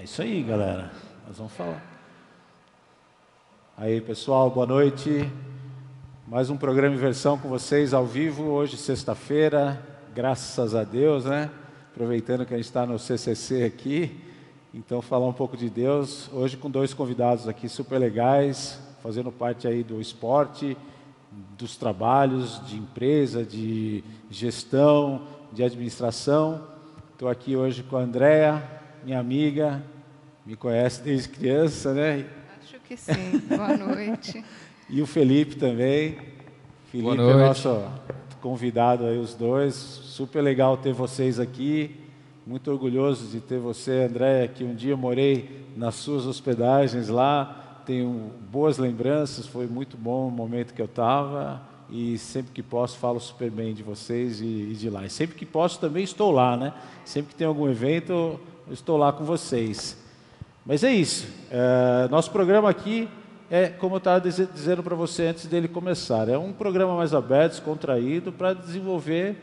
Isso aí, galera. Nós vamos falar. Aí, pessoal, boa noite. Mais um programa em versão com vocês ao vivo. Hoje, sexta-feira, graças a Deus, né? Aproveitando que a gente está no CCC aqui. Então, falar um pouco de Deus. Hoje com dois convidados aqui super legais, fazendo parte aí do esporte, dos trabalhos de empresa, de gestão, de administração. Estou aqui hoje com a Andréa, minha amiga, me conhece desde criança, né? Acho que sim. Boa noite. E o Felipe também. Felipe é nosso convidado aí, os dois. Super legal ter vocês aqui. Muito orgulhoso de ter você, Andréa, que um dia eu morei nas suas hospedagens lá. Tenho boas lembranças, foi muito bom o momento que eu estava. E sempre que posso falo super bem de vocês e de lá. E sempre que posso também estou lá, né? Sempre que tem algum evento, eu estou lá com vocês. Mas é isso. Nosso programa aqui é, como eu estava dizendo para você antes dele começar, é um programa mais aberto, descontraído, para desenvolver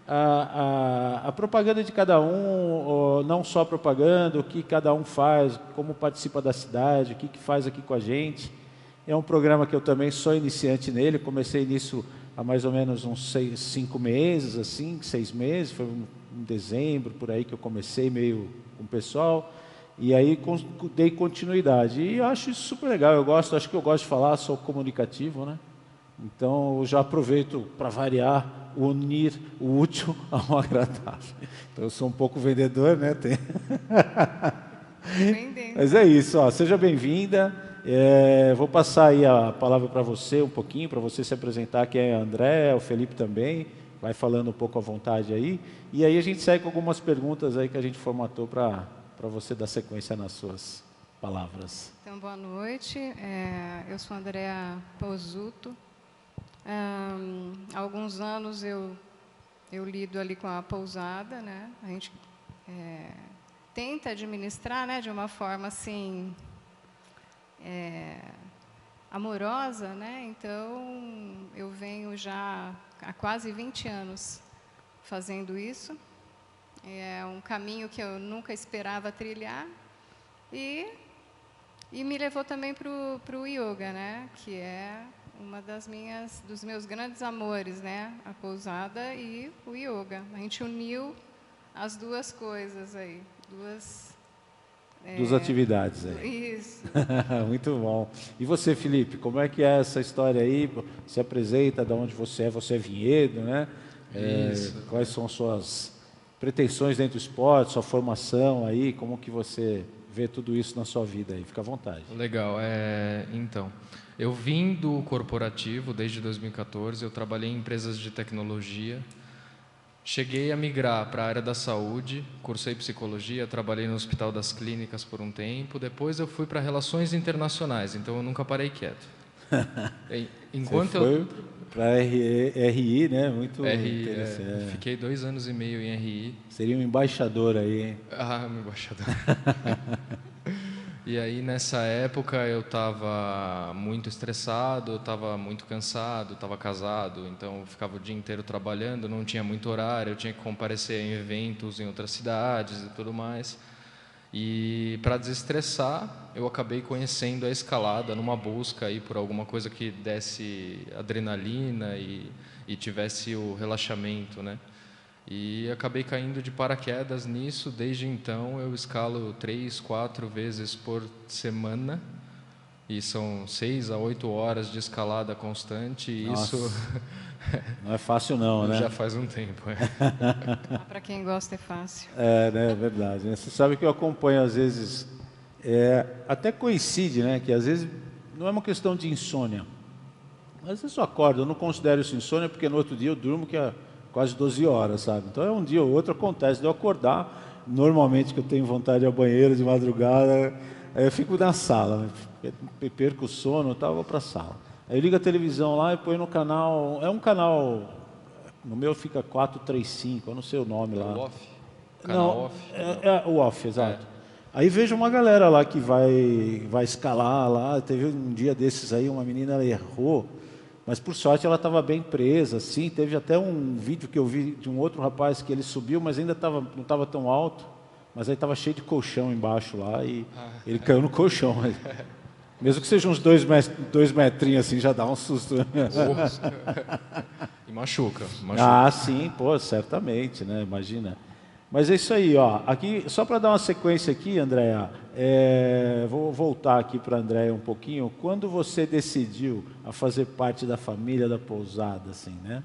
a propaganda de cada um, não só a propaganda, o que cada um faz, como participa da cidade, o que faz aqui com a gente. É um programa que eu também sou iniciante nele, comecei nisso há mais ou menos uns 5 meses, assim, 6 meses, foi em dezembro, por aí que eu comecei meio com o pessoal, e aí dei continuidade. E eu acho isso super legal, acho que eu gosto de falar, sou comunicativo, né? Então eu já aproveito para variar, unir o útil ao agradável. Então eu sou um pouco vendedor, né? Mas é isso, ó, seja bem-vinda. Vou passar aí a palavra para você um pouquinho, para você se apresentar, que é a André, o Felipe também, vai falando um pouco à vontade aí, e aí a gente segue com algumas perguntas aí que a gente formatou para você dar sequência nas suas palavras. Então, boa noite, eu sou a Andréa Pozzuto. Há alguns anos eu lido ali com a pousada, né? A gente tenta administrar, né, de uma forma assim... amorosa, né? Então eu venho já há quase 20 anos fazendo isso. É um caminho que eu nunca esperava trilhar e me levou também para o yoga, né? Que é uma dos meus grandes amores, né? A pousada e o yoga. A gente uniu as duas coisas aí, duas atividades aí. Isso. Muito bom. E você, Felipe, como é que é essa história aí? Se apresenta, de onde você é? Você é vinhedo, né? Quais são suas pretensões dentro do esporte, sua formação aí? Como que você vê tudo isso na sua vida aí? Fica à vontade. Legal. Então, eu vim do corporativo desde 2014, eu trabalhei em empresas de tecnologia. Cheguei a migrar para a área da saúde, cursei psicologia, trabalhei no Hospital das Clínicas por um tempo, depois eu fui para relações internacionais, então eu nunca parei quieto. Enquanto você foi para RI, né? Muito interessante. Fiquei 2 anos e meio em RI. Seria um embaixador aí, hein? Um embaixador. E aí, nessa época, eu estava muito estressado, estava muito cansado, estava casado, então eu ficava o dia inteiro trabalhando, não tinha muito horário, eu tinha que comparecer em eventos em outras cidades e tudo mais. E, para desestressar, eu acabei conhecendo a escalada numa busca aí por alguma coisa que desse adrenalina e tivesse o relaxamento, né? E acabei caindo de paraquedas nisso. Desde então eu escalo 3, 4 vezes por semana e são 6 a 8 horas de escalada constante. Nossa, isso não é fácil não, né? Já faz um tempo. Para quem gosta é fácil. Né, é verdade. Né? Você sabe que eu acompanho às vezes, até coincide, né? Que às vezes não é uma questão de insônia. Às vezes eu acordo, eu não considero isso insônia porque no outro dia eu durmo que é quase 12 horas, sabe? Então, um dia ou outro acontece de eu acordar, normalmente que eu tenho vontade de ir ao banheiro de madrugada, aí eu fico na sala, né? Perco o sono e tal, vou para a sala. Aí eu ligo a televisão lá e ponho no canal, é um canal, no meu fica 435, eu não sei o nome lá. O off? Canal off? O off, exato. Aí vejo uma galera lá que vai escalar lá, teve um dia desses aí, uma menina ela errou, mas por sorte ela estava bem presa, assim. Teve até um vídeo que eu vi de um outro rapaz que ele subiu, mas ainda não estava tão alto, mas aí estava cheio de colchão embaixo lá e ele caiu no colchão. Mesmo que sejam uns 2 metrinhos assim, já dá um susto. E machuca. Ah, sim, pô, certamente, né? Imagina. Mas é isso aí, ó. Aqui, só para dar uma sequência aqui, Andréa, vou voltar aqui para a Andréa um pouquinho. Quando você decidiu a fazer parte da família da pousada, assim, né?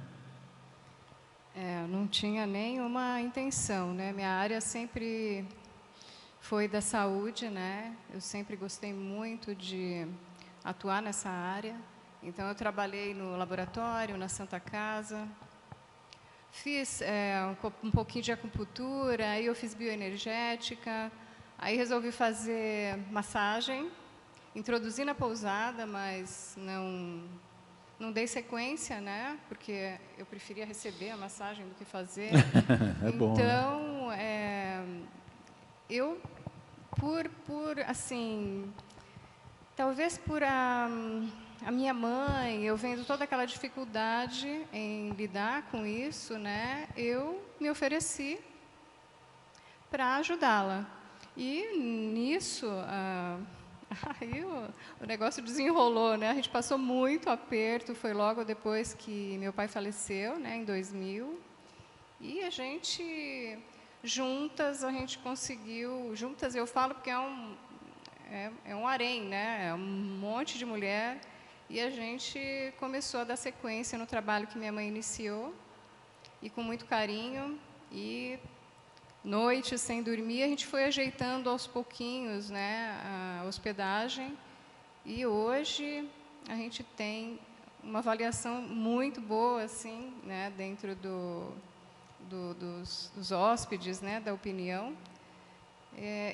Eu não tinha nenhuma intenção, né? Minha área sempre foi da saúde, né? Eu sempre gostei muito de atuar nessa área. Então, eu trabalhei no laboratório, na Santa Casa. Fiz um pouquinho de acupuntura, aí eu fiz bioenergética. Aí resolvi fazer massagem. Introduzi na pousada, mas não dei sequência, né? Porque eu preferia receber a massagem do que fazer. Bom, então, né? Eu, assim, talvez por a minha mãe, eu vendo toda aquela dificuldade em lidar com isso, né? Eu me ofereci para ajudá-la. E nisso, aí o negócio desenrolou, né? A gente passou muito aperto, foi logo depois que meu pai faleceu, né? Em 2000. E a gente... Juntas, a gente conseguiu... Juntas, eu falo porque é um harém, né? É um monte de mulher. E a gente começou a dar sequência no trabalho que minha mãe iniciou. E com muito carinho. E noites sem dormir, a gente foi ajeitando aos pouquinhos, né? A hospedagem. E hoje a gente tem uma avaliação muito boa, assim, né? Dentro dos hóspedes, né, da opinião.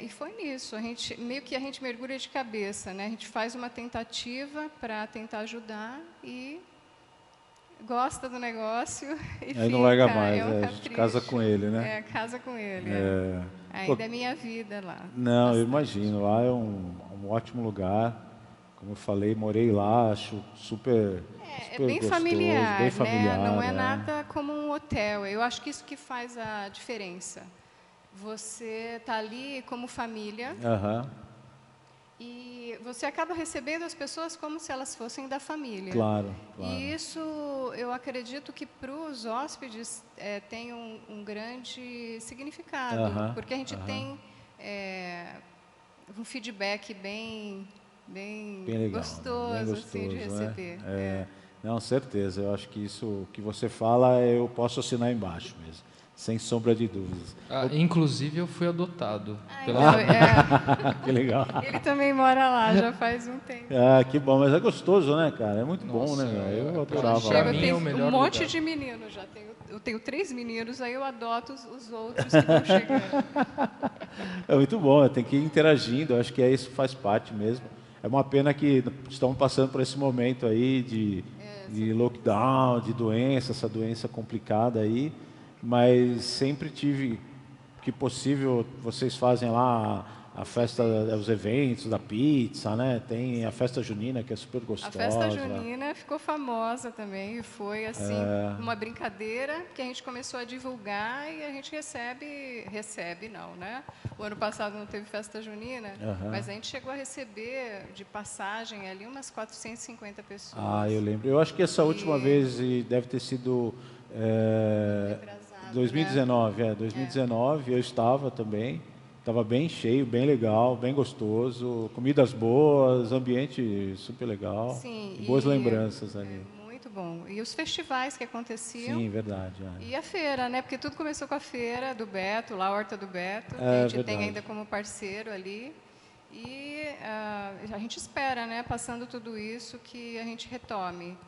E foi nisso, meio que a gente mergulha de cabeça, né? A gente faz uma tentativa para tentar ajudar e gosta do negócio e aí não larga mais, um a gente casa com ele, né? Casa com ele. Ainda é minha vida lá. Não, bastante. eu imagino, lá é um ótimo lugar. Como eu falei, morei lá, acho super bem gostoso, familiar, bem familiar, né? Não é nada como um hotel. Eu acho que isso que faz a diferença. Você está ali como família e você acaba recebendo as pessoas como se elas fossem da família. Claro. E isso, eu acredito que para os hóspedes tem um grande significado, porque a gente tem um feedback bem legal, gostoso, bem gostoso, assim, de receber. Não, certeza. Eu acho que isso que você fala, eu posso assinar embaixo mesmo, sem sombra de dúvidas. Inclusive, eu fui adotado. Que legal. Ele também mora lá, já faz um tempo. Que bom, mas é gostoso, né, cara? É muito bom, né, meu? Eu adorava. Pra mim é o Eu melhor tenho um monte lugar. de meninos já. Eu tenho 3 meninos, aí eu adoto os outros que estão chegando. É muito bom, tem que ir interagindo, acho que isso faz parte mesmo. É uma pena que estamos passando por esse momento aí de lockdown, de doença, essa doença complicada aí, mas sempre tive que possível, vocês fazem lá a festa, os eventos da pizza, né? Tem a festa junina que é super gostosa. A festa junina ficou famosa também, e foi assim, uma brincadeira que a gente começou a divulgar e a gente recebe não, né? O ano passado não teve festa junina, mas a gente chegou a receber de passagem ali umas 450 pessoas. Eu lembro. Eu acho que essa última vez deve ter sido 2019, né? 2019, eu estava também. Estava bem cheio, bem legal, bem gostoso, comidas boas, ambiente super legal. Sim, boas lembranças ali. Muito bom. E os festivais que aconteciam. Sim, verdade. E a feira, né? Porque tudo começou com a feira do Beto, lá a Horta do Beto, que É, a gente verdade. tem ainda como parceiro ali. E a gente espera, né, passando tudo isso, que a gente retome.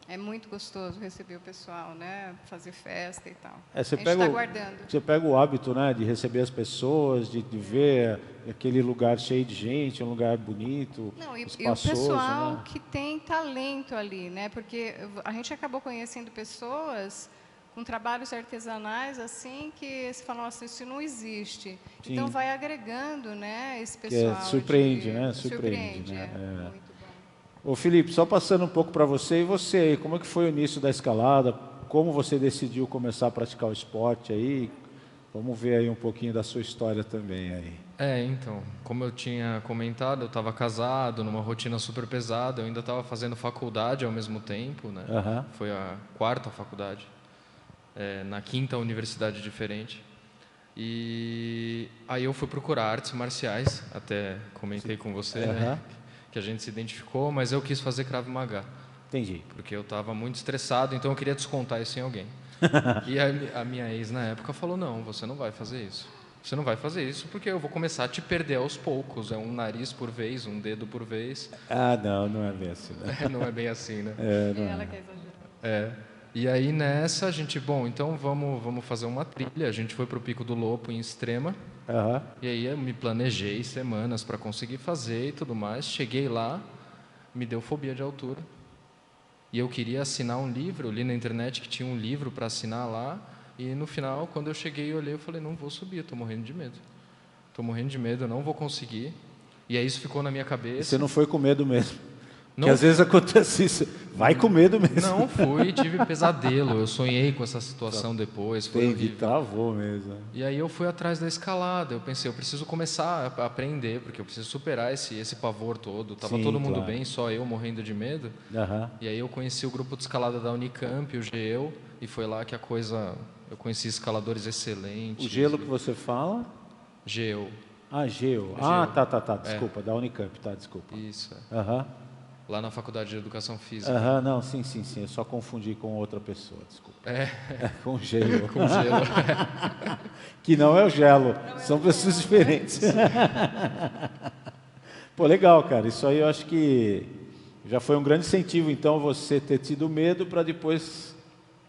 É muito gostoso receber o pessoal, né? Fazer festa e tal. Você a gente pega está aguardando. Você pega o hábito, né, de receber as pessoas, de ver aquele lugar cheio de gente, um lugar bonito, Não, e o espaçoso, pessoal né? que tem talento ali, né? Porque a gente acabou conhecendo pessoas com trabalhos artesanais assim que se fala, nossa, isso não existe. Sim. Então vai agregando, né, esse Que pessoal. surpreende, né? Surpreende, né? Muito bom. Ô Felipe, só passando um pouco para você, e você aí, como é que foi o início da escalada? Como você decidiu começar a praticar o esporte aí? Vamos ver aí um pouquinho da sua história também aí. Então, como eu tinha comentado, eu estava casado, numa rotina super pesada, eu ainda estava fazendo faculdade ao mesmo tempo, né? Foi a 4ª faculdade, na 5ª universidade diferente. E aí eu fui procurar artes marciais, até comentei com você, né? Que a gente se identificou, mas eu quis fazer Krav Maga. Entendi. Porque eu estava muito estressado, então eu queria descontar isso em alguém. E a minha ex, na época, falou, não, você não vai fazer isso. Você não vai fazer isso porque eu vou começar a te perder aos poucos. É um nariz por vez, um dedo por vez. Não é bem assim, né? Não é bem assim, né? Ela que exagerou. E aí nessa a gente, então vamos fazer uma trilha. A gente foi para o Pico do Lopo em Extrema. E aí eu me planejei semanas para conseguir fazer e tudo mais. Cheguei lá, me deu fobia de altura. E eu queria assinar um livro, eu li na internet que tinha um livro para assinar lá. E no final, quando eu cheguei e olhei, eu falei, não vou subir, estou morrendo de medo. Estou morrendo de medo, eu não vou conseguir. E aí isso ficou na minha cabeça. E você não foi com medo mesmo? Porque às vezes acontece isso. Vai com medo mesmo. Não fui, tive pesadelo. Eu sonhei com essa situação depois. Foi horrível. Travou mesmo. E aí eu fui atrás da escalada. Eu pensei, eu preciso começar a aprender, porque eu preciso superar esse pavor todo. Tava todo mundo bem, só eu morrendo de medo. E aí eu conheci o grupo de escalada da Unicamp, o GEU, e foi lá que a coisa... Eu conheci escaladores excelentes. O gelo que você fala? GEU. GEU. Tá. Desculpa, da Unicamp, tá, desculpa. Isso. Lá na Faculdade de Educação Física. Não, sim. Eu só confundi com outra pessoa, desculpa. Com gelo. Com gelo. Que não é o gelo, são pessoas diferentes. Pô, legal, cara. Isso aí eu acho que já foi um grande incentivo, então, você ter tido medo para depois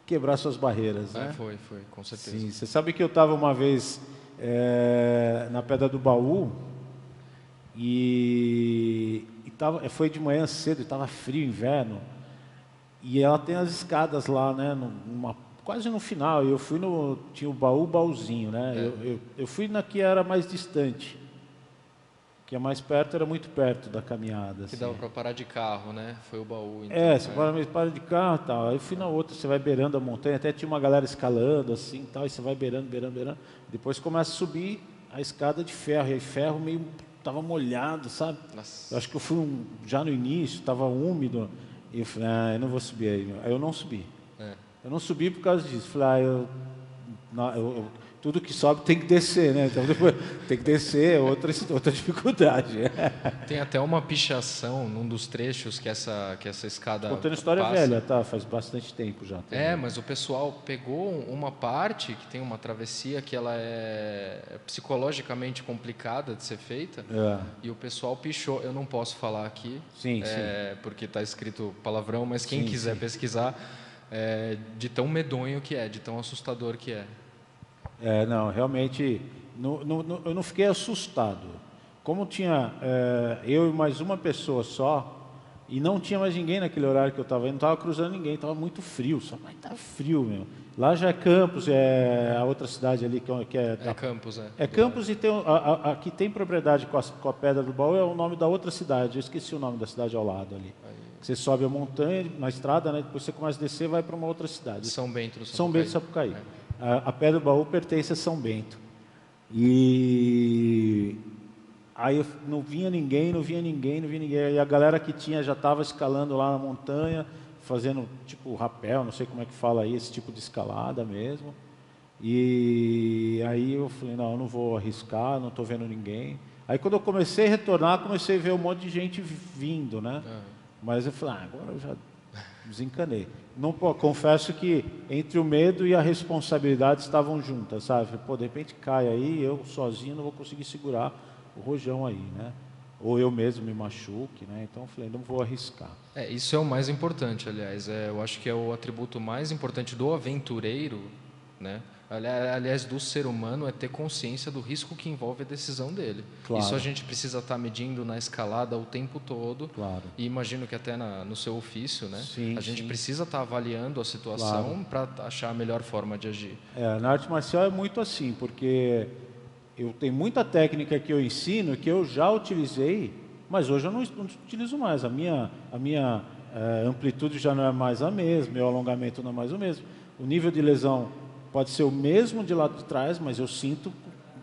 quebrar suas barreiras, né? Foi, com certeza. Sim, você sabe que eu estava uma vez na Pedra do Baú e foi de manhã cedo, estava frio, inverno, e ela tem as escadas lá, né, quase no final, e eu fui tinha o baúzinho, né, eu fui na que era mais distante, que a mais perto era muito perto da caminhada. Que dava para parar de carro, né? Foi o baú. Então, você para de carro e tal. Aí eu fui na outra, você vai beirando a montanha, até tinha uma galera escalando assim e tal, e você vai beirando. Depois começa a subir a escada de ferro, e aí ferro meio tava molhado, sabe? Nossa. Eu acho que eu fui já no início, estava úmido, e eu falei, eu não vou subir aí. Aí eu não subi. Eu não subi por causa disso. Falei, tudo que sobe tem que descer, né? Então depois tem que descer, outra dificuldade. Tem até uma pichação num dos trechos que essa escada Contando história passa. velha, tá? Faz bastante tempo já. Também. Mas o pessoal pegou uma parte que tem uma travessia que ela é psicologicamente complicada de ser feita e o pessoal pichou. Eu não posso falar aqui, sim. porque está escrito palavrão, mas quem quiser pesquisar, de tão medonho que é, de tão assustador que é. Não, realmente, eu não fiquei assustado. Como tinha eu e mais uma pessoa só, e não tinha mais ninguém naquele horário que eu estava indo, não estava cruzando ninguém, estava muito frio, mas estava frio, meu. Lá já é Campos, é a outra cidade ali que é... Campos, É Campos e tem, aqui tem propriedade com a Pedra do Baú, é o nome da outra cidade, eu esqueci o nome da cidade ao lado ali. Você sobe a montanha, na estrada, né, depois você começa a descer e vai para uma outra cidade. São Bento do Sapucaí. São Bento do Sapucaí. A Pedra do Baú pertence a São Bento. E aí não vinha ninguém. E a galera que tinha já estava escalando lá na montanha, fazendo tipo rapel, não sei como é que fala aí, esse tipo de escalada mesmo. E aí eu falei, não, eu não vou arriscar, não estou vendo ninguém. Aí quando eu comecei a retornar, comecei a ver um monte de gente vindo, né? Mas eu falei, agora eu já desencanei. Não, confesso que entre o medo e a responsabilidade estavam juntas, sabe? De repente cai aí, eu sozinho não vou conseguir segurar o rojão aí, né? Ou eu mesmo me machuque, né? Então eu falei, não vou arriscar. Isso é o mais importante, aliás. Eu acho que é o atributo mais importante do aventureiro, né? Aliás, do ser humano, é ter consciência do risco que envolve a decisão dele. Claro. Isso a gente precisa estar medindo na escalada o tempo todo. Claro. E imagino que até no seu ofício, né? Sim, a gente precisa estar avaliando a situação para achar a melhor forma de agir. Na arte marcial é muito assim, porque eu tenho muita técnica que eu ensino que eu já utilizei, mas hoje eu não utilizo mais. A minha amplitude já não é mais a mesma, meu alongamento não é mais o mesmo. O nível de lesão pode ser o mesmo de lado de trás, mas eu sinto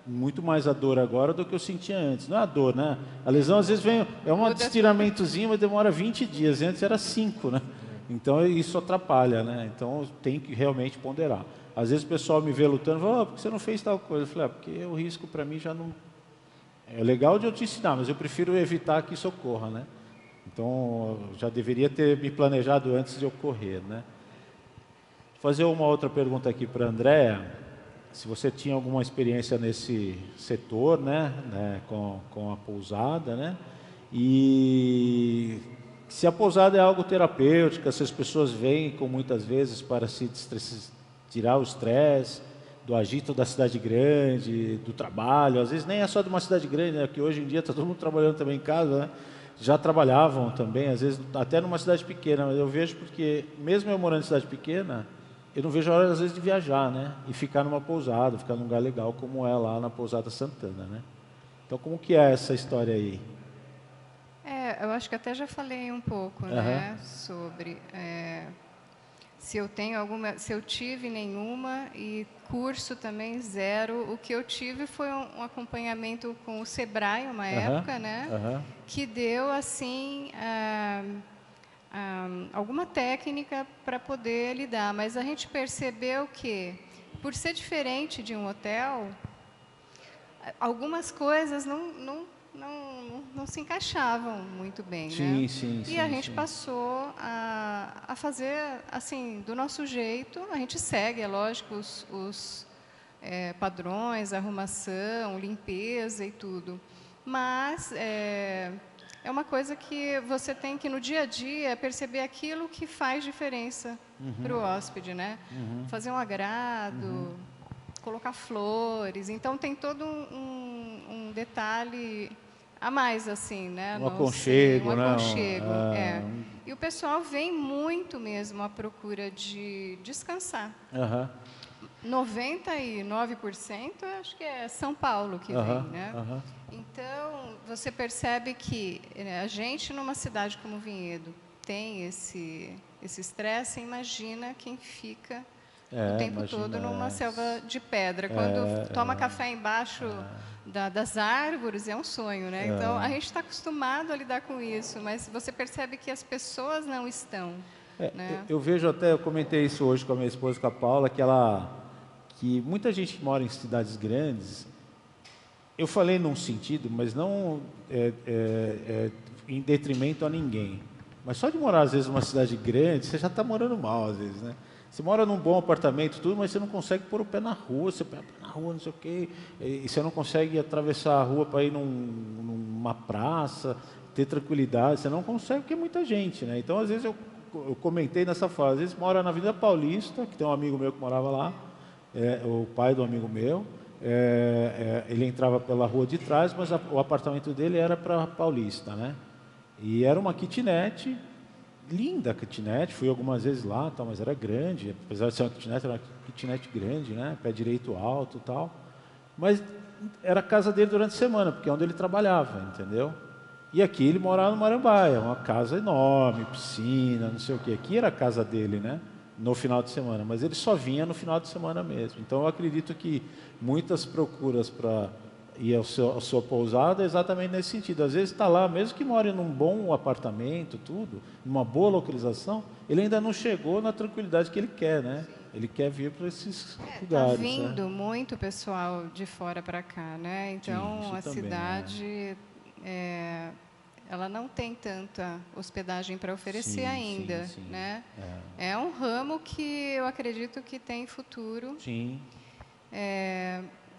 muito mais a dor agora do que eu sentia antes. Não é a dor, né? A lesão às vezes vem, é um estiramentozinho, mas demora 20 dias. Antes era 5, né? Então isso atrapalha, né? Então tem que realmente ponderar. Às vezes o pessoal me vê lutando e fala, por que você não fez tal coisa? Eu falei, porque o risco para mim já não... É legal de eu te ensinar, mas eu prefiro evitar que isso ocorra, né? Então eu já deveria ter me planejado antes de ocorrer, né? Vou fazer uma outra pergunta aqui para a Andréa. Se você tinha alguma experiência nesse setor, né, com a pousada, né, e se a pousada é algo terapêutica, se as pessoas vêm com muitas vezes para se tirar o estresse do agito da cidade grande, do trabalho, às vezes nem é só de uma cidade grande, né, porque hoje em dia está todo mundo trabalhando também em casa, né, já trabalhavam também, às vezes até numa cidade pequena, mas eu vejo porque, mesmo eu morando em cidade pequena, eu não vejo a hora, às vezes, de viajar, né? E ficar numa pousada, ficar num lugar legal, como é lá na Pousada Santana, né? Então, como que é essa história aí? Eu acho que até já falei um pouco, né? Sobre se eu tenho alguma, se eu tive nenhuma e curso também zero. O que eu tive foi um acompanhamento com o Sebrae, uma época, né? Que deu, assim... alguma técnica para poder lidar, mas a gente percebeu que, por ser diferente de um hotel, algumas coisas não se encaixavam muito bem, né? E a gente passou a fazer assim do nosso jeito. A gente segue, é lógico, os padrões, arrumação, limpeza e tudo, mas é uma coisa que você tem que, no dia a dia, perceber aquilo que faz diferença para o hóspede, né? Fazer um agrado, colocar flores. Então, tem todo um detalhe a mais, assim, né? Um aconchego, um aconchego, E o pessoal vem muito mesmo à procura de descansar. 99% acho que é São Paulo que vem, né? Então, você percebe que a gente, numa cidade como Vinhedo, tem esse estresse. Imagina quem fica o tempo todo numa selva de pedra. Quando toma café embaixo das árvores, é um sonho, né? Então, a gente está acostumado a lidar com isso, mas você percebe que as pessoas não estão. Né? Eu vejo até, eu comentei isso hoje com a minha esposa, com a Paula, que muita gente que mora em cidades grandes, eu falei num sentido, mas não em detrimento a ninguém. Mas só de morar, às vezes, numa cidade grande, você já está morando mal, às vezes, né? Você mora num bom apartamento, tudo, mas você não consegue pôr o pé na rua, você pé na rua, não sei o quê, e você não consegue atravessar a rua para ir numa praça, ter tranquilidade, você não consegue, porque é muita gente, né? Então, às vezes, eu comentei nessa fase, às vezes mora na Avenida Paulista, que tem um amigo meu que morava lá, o pai do amigo meu, ele entrava pela rua de trás, mas o apartamento dele era para Paulista, né? E era uma kitnet, linda kitnet, fui algumas vezes lá, tal, mas era grande, apesar de ser uma kitnet, era uma kitnet grande, né? Pé direito alto, tal. Mas era a casa dele durante a semana, porque é onde ele trabalhava, entendeu? E aqui ele morava no Marambaia, uma casa enorme, piscina, não sei o quê. Aqui era a casa dele, né? No final de semana, mas ele só vinha no final de semana mesmo. Então eu acredito que muitas procuras para ir à sua pousada é exatamente nesse sentido. Às vezes está lá, mesmo que more num bom apartamento, tudo, numa boa localização, ele ainda não chegou na tranquilidade que ele quer, né? Ele quer vir para esses lugares. Está vindo muito pessoal de fora para cá, né? Então a cidade ela não tem tanta hospedagem para oferecer ainda, né? É um ramo que eu acredito que tem futuro.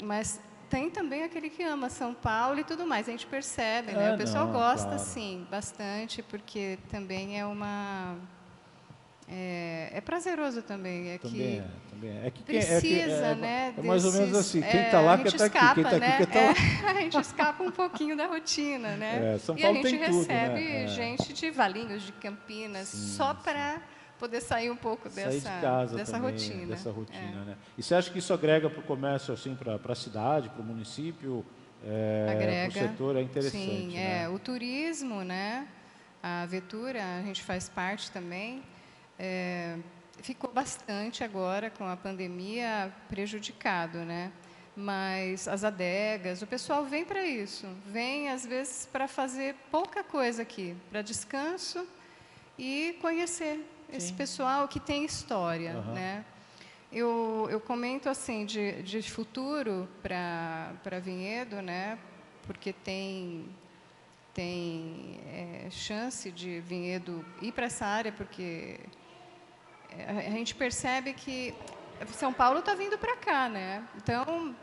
Mas tem também aquele que ama São Paulo e tudo mais. A gente percebe, né? O pessoal gosta, sim, bastante, porque também é prazeroso também. Também é que precisa, né? É mais ou menos assim, quem está lá quer estar aqui, quem está aqui quer estar lá. A gente escapa um pouquinho da rotina, né? São Paulo e a gente tem tudo, recebe né? gente de Valinhos, de Campinas, só para poder sair um pouco dessa rotina. Né? E você acha que isso agrega para o comércio, assim, para a cidade, para o município, para o setor? É interessante. Sim, né? O turismo, né? A Vetura, a gente faz parte também. ficou bastante agora com a pandemia prejudicado, né? Mas as adegas, o pessoal vem para isso, vem às vezes para fazer pouca coisa aqui, para descanso e conhecer esse pessoal que tem história, né? Eu comento assim de futuro para Vinhedo, né? Porque tem chance de Vinhedo ir para essa área, porque a gente percebe que São Paulo está vindo para cá, né? Então,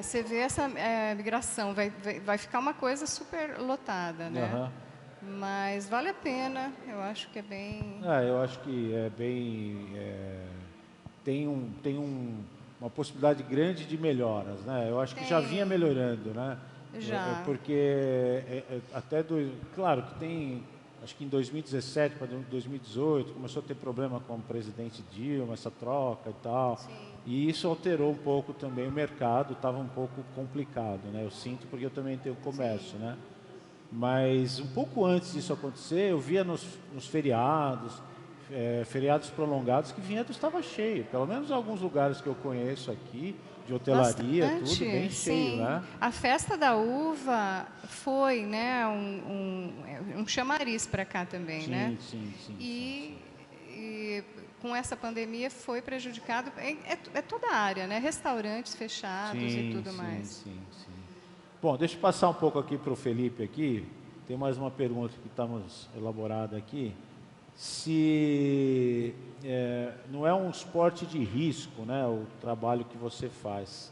você vê essa migração, vai ficar uma coisa super lotada, né? Mas vale a pena, eu acho que é bem... eu acho que é bem... tem uma possibilidade grande de melhoras, né? Eu acho que já vinha melhorando, né? Já. Porque até claro que tem, acho que em 2017 para 2018 começou a ter problema com o presidente Dilma, essa troca e tal. Sim. E isso alterou um pouco também o mercado, estava um pouco complicado, né? Eu sinto porque eu também tenho comércio, né? Mas um pouco antes disso acontecer, eu via nos feriados, feriados prolongados, que Vinhedo estava cheio. Pelo menos em alguns lugares que eu conheço aqui, de hotelaria, bastante, tudo bem cheio, né? A festa da uva foi, né, um chamariz para cá também, né? Sim. E com essa pandemia foi prejudicado, é toda a área, né? Restaurantes fechados e tudo mais. Sim. Bom, deixa eu passar um pouco aqui para o Felipe aqui. Tem mais uma pergunta que estamos elaborada aqui. Se não é um esporte de risco, né, o trabalho que você faz,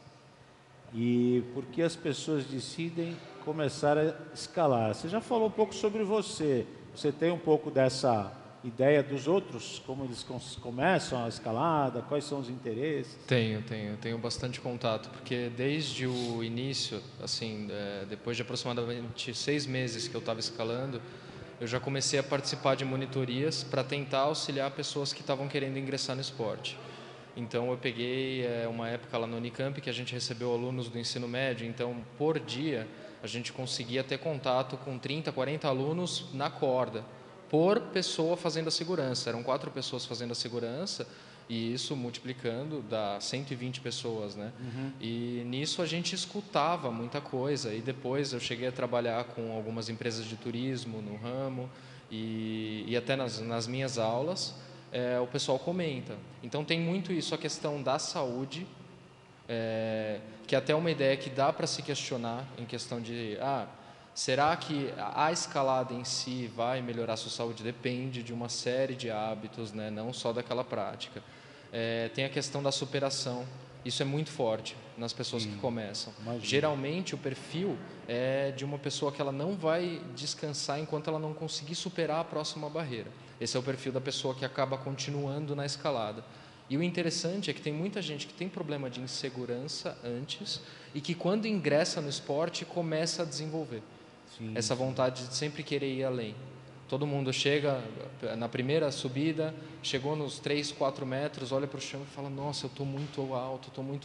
e por que as pessoas decidem começar a escalar? Você já falou um pouco sobre você tem um pouco dessa ideia dos outros, como eles começam a escalada, quais são os interesses? Tenho bastante contato, porque desde o início, assim, depois de aproximadamente 6 meses que eu estava escalando, eu já comecei a participar de monitorias para tentar auxiliar pessoas que estavam querendo ingressar no esporte. Então, eu peguei uma época lá no Unicamp que a gente recebeu alunos do ensino médio, então, por dia, a gente conseguia ter contato com 30, 40 alunos na corda, por pessoa fazendo a segurança. Eram 4 pessoas fazendo a segurança, e isso multiplicando dá 120 pessoas, né? E nisso a gente escutava muita coisa, e depois eu cheguei a trabalhar com algumas empresas de turismo no ramo, e até nas minhas aulas o pessoal comenta. Então tem muito isso, a questão da saúde, que até é uma ideia que dá para se questionar em questão de será que a escalada em si vai melhorar a sua saúde? Depende de uma série de hábitos, né? Não só daquela prática. Tem a questão da superação. Isso é muito forte nas pessoas que começam. Imagina. Geralmente, o perfil é de uma pessoa que ela não vai descansar enquanto ela não conseguir superar a próxima barreira. Esse é o perfil da pessoa que acaba continuando na escalada. E o interessante é que tem muita gente que tem problema de insegurança antes e que, quando ingressa no esporte, começa a desenvolver essa vontade de sempre querer ir além. Todo mundo chega na primeira subida, chegou nos 3, 4 metros, olha para o chão e fala: nossa, eu estou muito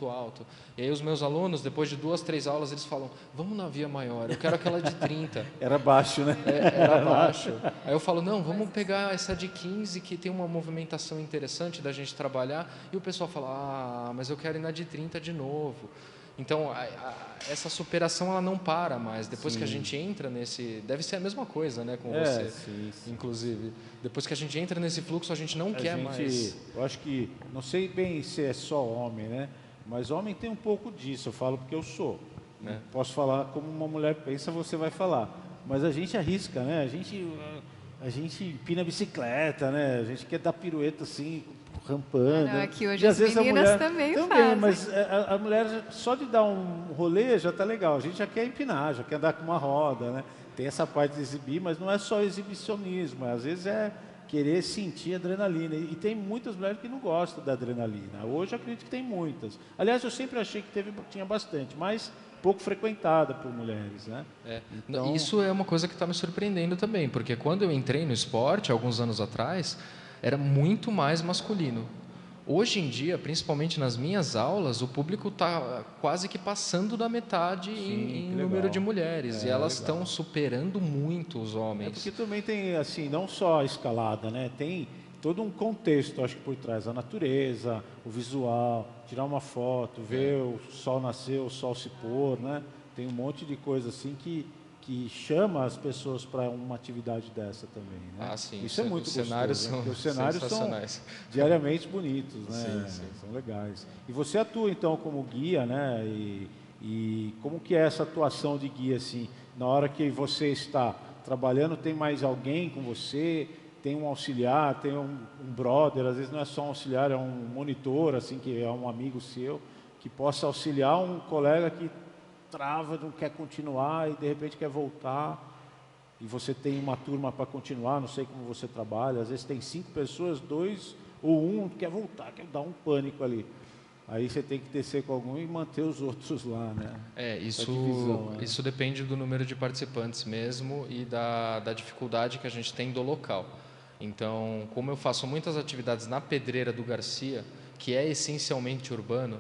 alto. E aí os meus alunos, depois de 2, 3 aulas, eles falam: vamos na via maior, eu quero aquela de 30. Era baixo, né? Era baixo. Aí eu falo: não, vamos pegar essa de 15, que tem uma movimentação interessante da gente trabalhar. E o pessoal fala: mas eu quero ir na de 30 de novo. Então, essa superação ela não para mais. Depois que a gente entra nesse... Deve ser a mesma coisa, né, com você, sim. inclusive. Depois que a gente entra nesse fluxo, a gente não quer mais. Eu acho que... Não sei bem se é só homem, né? Mas homem tem um pouco disso. Eu falo porque eu sou. Posso falar como uma mulher pensa, você vai falar. Mas a gente arrisca, né? A gente empina a bicicleta, né? A gente quer dar pirueta assim... rampando. Aqui hoje as meninas também fazem. Mas a mulher, só de dar um rolê já está legal. A gente já quer empinar, já quer andar com uma roda, né? Tem essa parte de exibir, mas não é só exibicionismo. Às vezes é querer sentir adrenalina. E tem muitas mulheres que não gostam da adrenalina. Hoje eu acredito que tem muitas. Aliás, eu sempre achei que tinha bastante, mas pouco frequentada por mulheres, né? Então... Isso é uma coisa que está me surpreendendo também, porque quando eu entrei no esporte, alguns anos atrás, era muito mais masculino. Hoje em dia, principalmente nas minhas aulas, o público está quase que passando da metade em número de mulheres. E elas estão superando muito os homens. Porque também tem, assim, não só a escalada, né? todo um contexto, acho que por trás, a natureza, o visual, tirar uma foto, ver o sol nascer, o sol se pôr, né? Tem um monte de coisa assim que chama as pessoas para uma atividade dessa também, né? Sim. Isso é muito gostoso, cenários né? são Porque os cenários são diariamente bonitos, né? Sim. São legais. E você atua então como guia, né? E como que é essa atuação de guia assim? Na hora que você está trabalhando, tem mais alguém com você? Tem um auxiliar, tem um brother, às vezes não é só um auxiliar, é um monitor, assim, que é um amigo seu, que possa auxiliar um colega que trava, não quer continuar e de repente quer voltar, e você tem uma turma para continuar, não sei como você trabalha, às vezes tem 5 pessoas, 2 ou 1 quer voltar, quer dar um pânico ali. Aí você tem que descer com algum e manter os outros lá, né? Isso depende do número de participantes mesmo e da dificuldade que a gente tem do local. Então, como eu faço muitas atividades na Pedreira do Garcia, que é essencialmente urbano,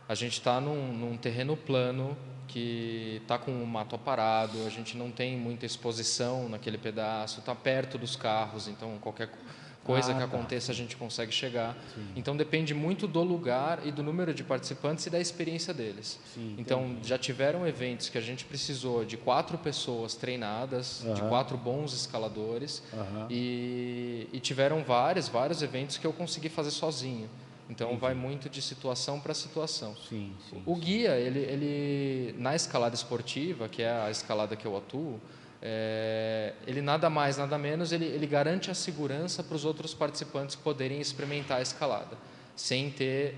a gente está num terreno plano que está com o mato aparado, a gente não tem muita exposição naquele pedaço, está perto dos carros, então qualquer coisa que aconteça a gente consegue chegar. Sim. Então depende muito do lugar e do número de participantes e da experiência deles. Sim, então já tiveram eventos que a gente precisou de 4 pessoas treinadas, de 4 bons escaladores, e tiveram vários eventos que eu consegui fazer sozinho. Então vai muito de situação para situação. Sim, o guia, ele na escalada esportiva, que é a escalada que eu atuo, ele nada mais, nada menos, ele garante a segurança para os outros participantes poderem experimentar a escalada, sem ter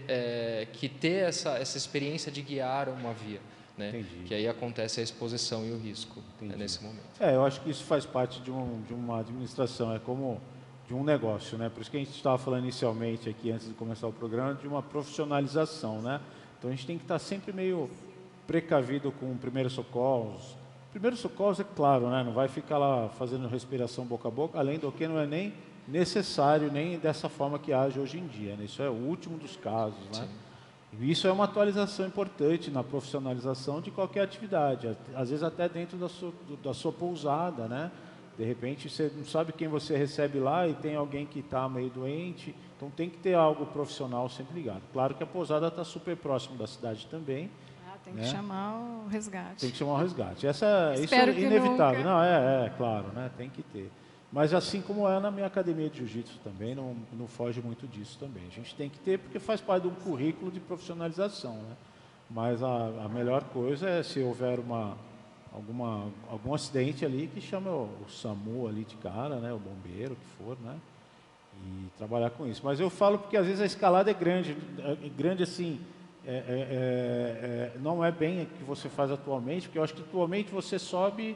que ter essa experiência de guiar uma via, né? Que aí acontece a exposição e o risco nesse momento. Eu acho que isso faz parte de uma administração, é como de um negócio, né? Por isso que a gente estava falando inicialmente aqui, antes de começar o programa, de uma profissionalização, né? Então a gente tem que estar sempre meio precavido com primeiros socorros. Primeiros socorros, é claro, né? Não vai ficar lá fazendo respiração boca a boca, além do que não é nem necessário, nem dessa forma que age hoje em dia, né? Isso é o último dos casos, né? E isso é uma atualização importante na profissionalização de qualquer atividade, às vezes até dentro da sua pousada, né? De repente você não sabe quem você recebe lá e tem alguém que está meio doente, então tem que ter algo profissional sempre ligado. Claro que a pousada está super próximo da cidade também. Tem que chamar o resgate. Tem que chamar o resgate. Isso é inevitável. Não, claro, né? Tem que ter. Mas assim como é na minha academia de jiu-jitsu também, não foge muito disso também. A gente tem que ter porque faz parte de um currículo de profissionalização, né? Mas a melhor coisa é se houver algum acidente ali que chama o SAMU ali de cara, né? O bombeiro, o que for, né? E trabalhar com isso. Mas eu falo porque às vezes a escalada é grande assim, não é bem o que você faz atualmente, porque eu acho que atualmente você sobe,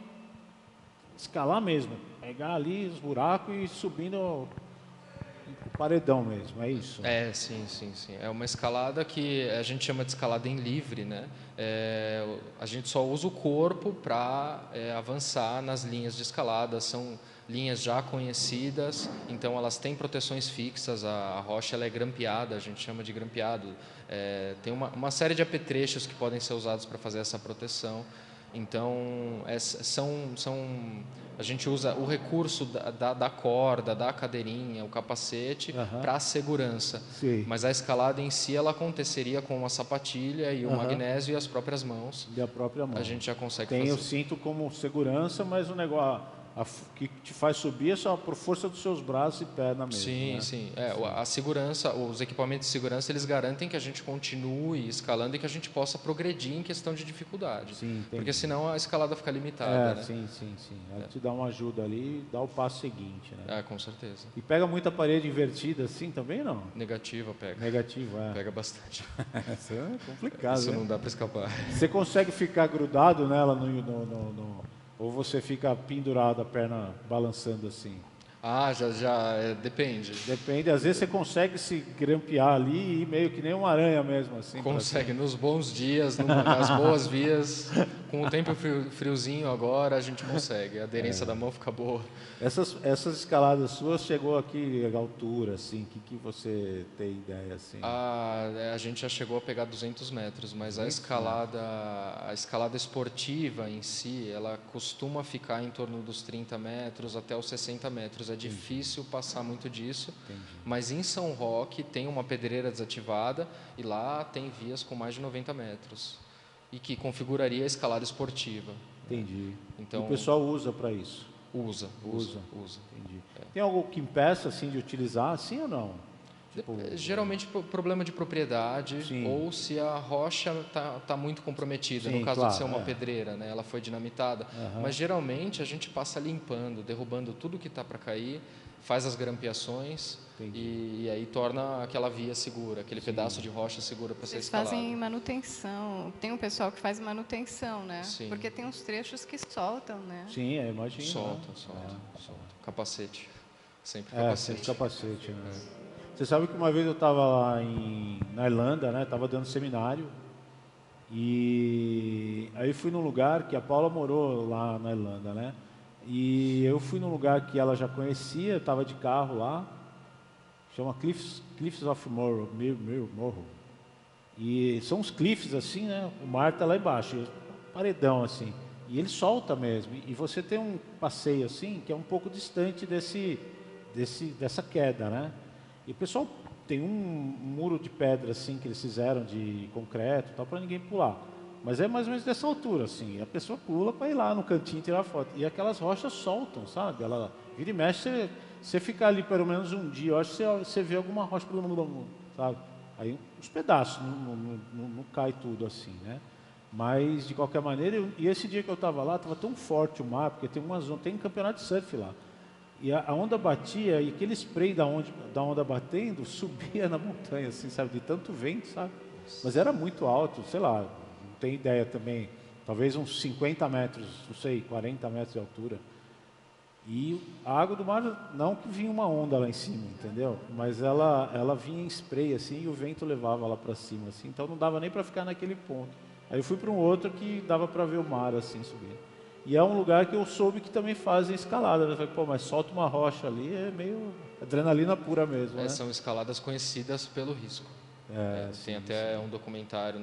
escalar mesmo, pegar ali os buracos e subindo o paredão mesmo, é isso? Sim. É uma escalada que a gente chama de escalada em livre, né? A gente só usa o corpo para avançar nas linhas de escalada, são linhas já conhecidas, então elas têm proteções fixas, a rocha ela é grampeada, a gente chama de grampeado, tem uma série de apetrechos que podem ser usados para fazer essa proteção. Então, a gente usa o recurso da corda, da cadeirinha, o capacete para a segurança. Sim. Mas a escalada em si, ela aconteceria com uma sapatilha e o magnésio e as próprias mãos. E a própria mão. A gente já consegue fazer. Tem o cinto como segurança, mas o negócio que te faz subir é só por força dos seus braços e perna mesmo. Sim. A segurança, os equipamentos de segurança, eles garantem que a gente continue escalando e que a gente possa progredir em questão de dificuldade. Sim, porque senão a escalada fica limitada, né? Sim. Ela te dá uma ajuda ali e dá o passo seguinte, né? Com certeza. E pega muita parede invertida assim também, não? Negativa pega. Negativa, Pega bastante. Isso é complicado, Isso né? não dá para escapar. Você consegue ficar grudado nela ou você fica pendurado, a perna balançando assim? Depende. Depende, às vezes você consegue se grampear ali e ir meio que nem uma aranha mesmo assim. Consegue, nos bons dias, nas boas vias, Com o tempo friozinho agora, a gente consegue. A aderência da mão fica boa. Essas escaladas suas chegou aqui a altura, assim, que você tem ideia, assim? A gente já chegou a pegar 200 metros, mas a escalada esportiva em si, ela costuma ficar em torno dos 30 metros até os 60 metros. É difícil passar muito disso, mas em São Roque tem uma pedreira desativada e lá tem vias com mais de 90 metros e que configuraria a escalada esportiva. Entendi. Então, e o pessoal usa para isso? Usa. Entendi. Tem algo que impeça, assim, de utilizar, sim ou não? Tipo, geralmente problema de propriedade, sim. ou se a rocha tá muito comprometida, Sim, no caso claro, de ser uma pedreira, né? Ela foi dinamitada. Mas geralmente a gente passa limpando, derrubando tudo que está para cair, faz as grampeações e aí torna aquela via segura, aquele pedaço de rocha segura para ser escalado. Vocês fazem manutenção, tem um pessoal que faz manutenção, né? Sim. Porque tem uns trechos que soltam, né? Sim, eu imagino. Solta. Capacete. Sempre capacete. Sempre capacete, né? Você sabe que uma vez eu estava lá na Irlanda, né? Estava dando seminário e aí fui num lugar que a Paula morou lá na Irlanda, né? E eu fui num lugar que ela já conhecia, estava de carro lá, chama Cliffs of Moher. E são uns cliffs assim, né? O mar está lá embaixo, paredão assim. E ele solta mesmo. E você tem um passeio assim que é um pouco distante dessa queda, né? E o pessoal tem um muro de pedra assim que eles fizeram de concreto, tal, para ninguém pular. Mas é mais ou menos dessa altura assim. A pessoa pula para ir lá no cantinho tirar foto. E aquelas rochas soltam, sabe? Ela vira e mexe, você ficar ali pelo menos um dia, eu acho que você vê alguma rocha, sabe? Aí os pedaços, não cai tudo assim, né? Mas de qualquer maneira, e esse dia que eu estava lá, estava tão forte o mar, porque tem tem um campeonato de surf lá. E a onda batia e aquele spray da onda batendo subia na montanha, assim, sabe? De tanto vento, sabe? Mas era muito alto, sei lá, não tenho ideia também. Talvez uns 50 metros, não sei, 40 metros de altura. E a água do mar, não que vinha uma onda lá em cima, entendeu? Mas ela vinha em spray, assim, e o vento levava lá para cima, assim. Então não dava nem para ficar naquele ponto. Aí eu fui para um outro que dava para ver o mar, assim, subir. E é um lugar que eu soube que também fazem escalada. Eu falei, pô, mas solta uma rocha ali, é meio adrenalina pura mesmo, né? São escaladas conhecidas pelo risco. Tem até um documentário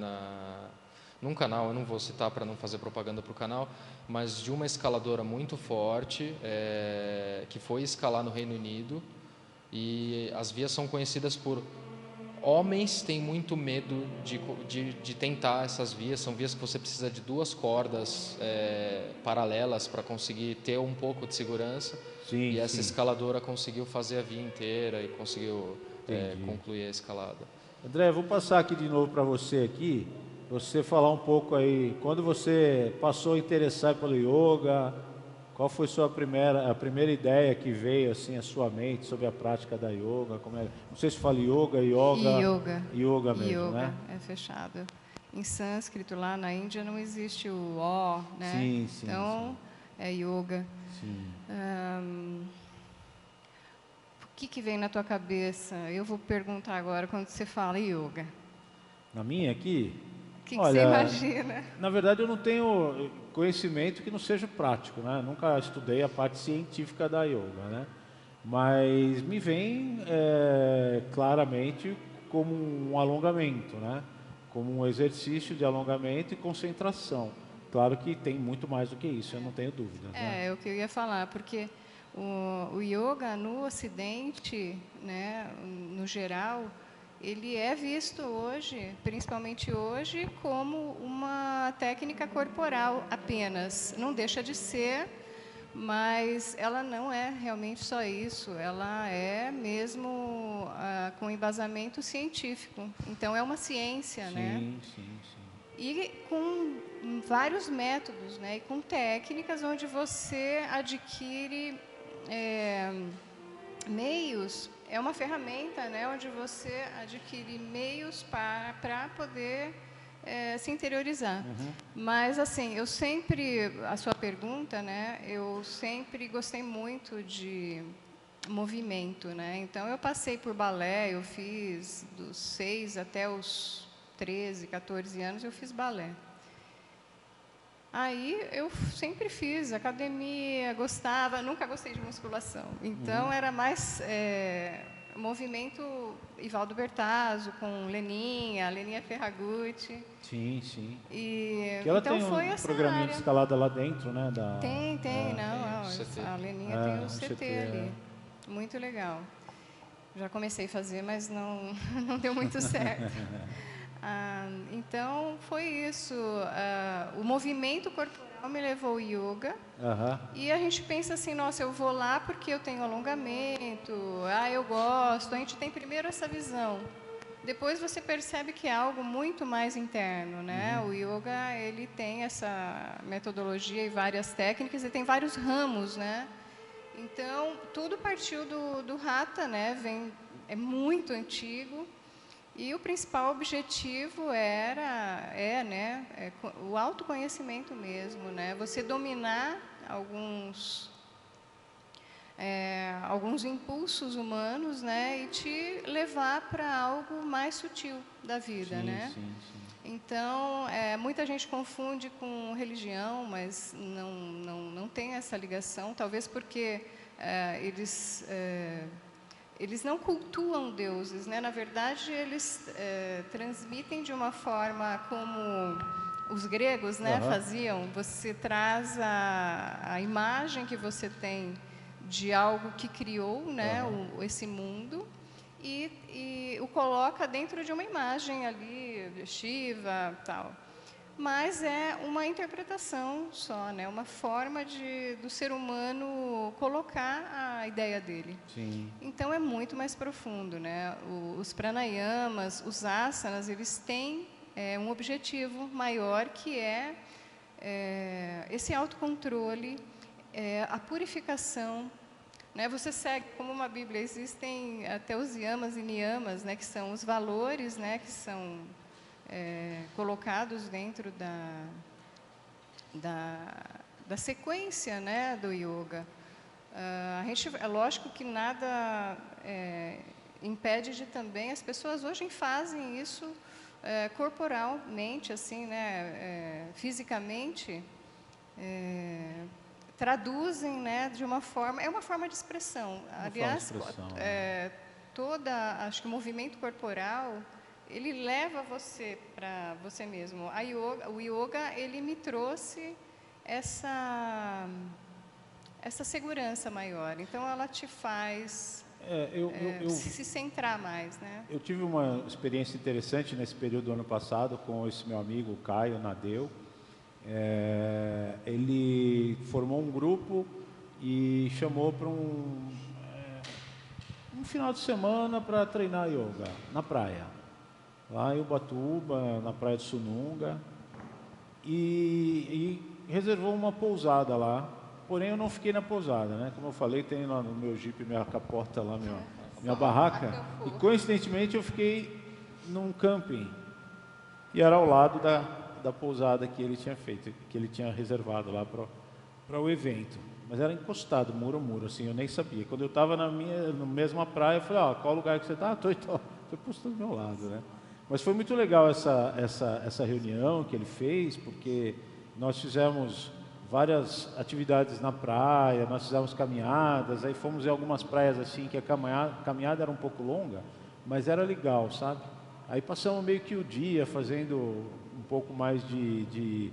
num canal, eu não vou citar para não fazer propaganda para o canal, mas de uma escaladora muito forte que foi escalar no Reino Unido, e as vias são conhecidas por... Homens têm muito medo de tentar essas vias. São vias que você precisa de 2 cordas paralelas para conseguir ter um pouco de segurança. Sim, e essa escaladora conseguiu fazer a via inteira e conseguiu concluir a escalada. André, eu vou passar aqui de novo para você falar um pouco aí, quando você passou a interessar pelo yoga, qual foi a primeira ideia que veio assim à sua mente sobre a prática da yoga? Não sei se fala yoga mesmo, né? É fechado. Em sânscrito, lá na Índia, não existe o O, né? Sim, então, é yoga. Sim. O que vem na tua cabeça? Eu vou perguntar agora quando você fala yoga. Na minha aqui? O que você imagina? Na verdade, eu não tenho conhecimento que não seja prático, né? Nunca estudei a parte científica da yoga, né? Mas me vem claramente como um alongamento, né? Como um exercício de alongamento e concentração. Claro que tem muito mais do que isso, eu não tenho dúvida. É o que eu ia falar, porque o yoga no Ocidente, né, no geral, ele é visto hoje, principalmente hoje, como uma técnica corporal apenas. Não deixa de ser, mas ela não é realmente só isso. Ela é mesmo com embasamento científico. Então, é uma ciência, né? Sim. E com vários métodos, né? E com técnicas onde você adquire meios. É uma ferramenta, né, onde você adquire meios para poder se interiorizar. Mas, assim, a sua pergunta, né, eu sempre gostei muito de movimento, né? Então, eu passei por balé, eu fiz dos 6 até os 13, 14 anos, eu fiz balé. Aí eu sempre fiz academia, gostava, nunca gostei de musculação. Então era mais movimento Ivaldo Bertazzo com Leninha Ferragutti. Sim, sim. E Que ela então tem foi um essa programinha de área. escalada lá dentro, né? Tem, tem não, o CT. a Leninha tem o um CT CT, ali. Muito legal. Já comecei a fazer, mas não, não deu muito certo. Então, foi isso. O movimento corporal me levou ao yoga. E a gente pensa assim, nossa, eu vou lá porque eu tenho alongamento, eu gosto. A gente tem primeiro essa visão. Depois você percebe que é algo muito mais interno, né? O yoga, ele tem essa metodologia e várias técnicas, e tem vários ramos, né? Então, tudo partiu do Hatha, né? É muito antigo. E o principal objetivo o autoconhecimento mesmo, né? Você dominar alguns impulsos humanos, né? E te levar para algo mais sutil da vida, né? Sim. Então, muita gente confunde com religião, mas não tem essa ligação, talvez porque eles não cultuam deuses, né? Na verdade, eles transmitem de uma forma como os gregos, né, faziam. Você traz a imagem que você tem de algo que criou, né, esse mundo, e o coloca dentro de uma imagem ali, de Shiva, tal. Mas é uma interpretação só, né? Uma forma do ser humano colocar a ideia dele. Sim. Então é muito mais profundo, né? Os pranayamas, os asanas, eles têm um objetivo maior, que é esse autocontrole, a purificação, né? Você segue como uma Bíblia, existem até os yamas e niyamas, né? Que são os valores, né? Que são colocados dentro da sequência, né, do yoga. É lógico que nada impede de também, as pessoas hoje fazem isso corporalmente, assim, né, fisicamente, traduzem, né, de uma forma, é uma forma de expressão. Aliás, acho que o movimento corporal, ele leva você para você mesmo. O yoga, ele me trouxe essa segurança maior. Então, ela te faz se centrar mais, né? Eu tive uma experiência interessante nesse período do ano passado com esse meu amigo Caio Nadeu. Ele formou um grupo e chamou para um final de semana para treinar yoga na praia, lá em Ubatuba, na praia de Sununga, e reservou uma pousada lá. Porém, eu não fiquei na pousada, né? Como eu falei, tem lá no meu Jeep, minha capota lá, minha barraca, e coincidentemente eu fiquei num camping, e era ao lado da pousada que ele tinha feito, que ele tinha reservado lá para o evento. Mas era encostado, muro a muro, assim, eu nem sabia. Quando eu estava na mesma praia, eu falei, qual lugar que você está? Estou postando do meu lado, né? Mas foi muito legal essa reunião que ele fez, porque nós fizemos várias atividades na praia, nós fizemos caminhadas, aí fomos em algumas praias assim que a caminhada era um pouco longa, mas era legal, sabe? Aí passamos meio que o dia fazendo um pouco mais de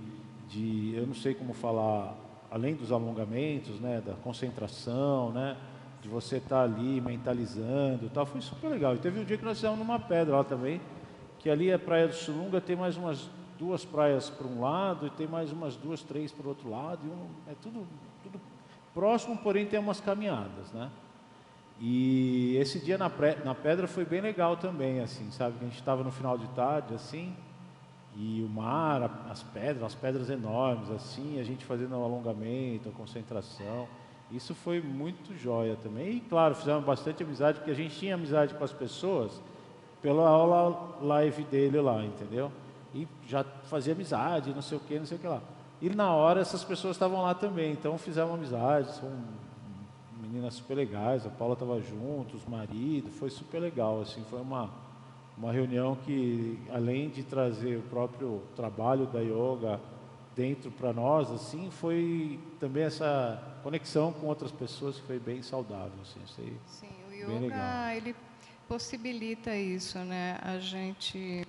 eu não sei como falar, além dos alongamentos, né, da concentração, né, de você estar ali mentalizando e tal, foi super legal. E teve um dia que nós fizemos numa pedra lá também, que ali é a Praia do Sununga, tem mais umas 2 praias para um lado e tem mais umas 2, 3 para o outro lado, e é tudo próximo, porém tem umas caminhadas, né? E esse dia na pedra foi bem legal também, assim, sabe? A gente estava no final de tarde, assim, e o mar, as pedras enormes, assim, a gente fazendo o alongamento, a concentração. Isso foi muito joia também. E, claro, fizemos bastante amizade, porque a gente tinha amizade com as pessoas pela aula live dele lá, entendeu? E já fazia amizade, não sei o que lá. E na hora essas pessoas estavam lá também, então fizemos amizade, são meninas super legais, a Paula estava junto, os maridos, foi super legal, assim, foi uma reunião que, além de trazer o próprio trabalho da yoga dentro para nós, assim, foi também essa conexão com outras pessoas que foi bem saudável, assim, isso aí. Sim, o bem legal. yoga, ele possibilita isso, né? A gente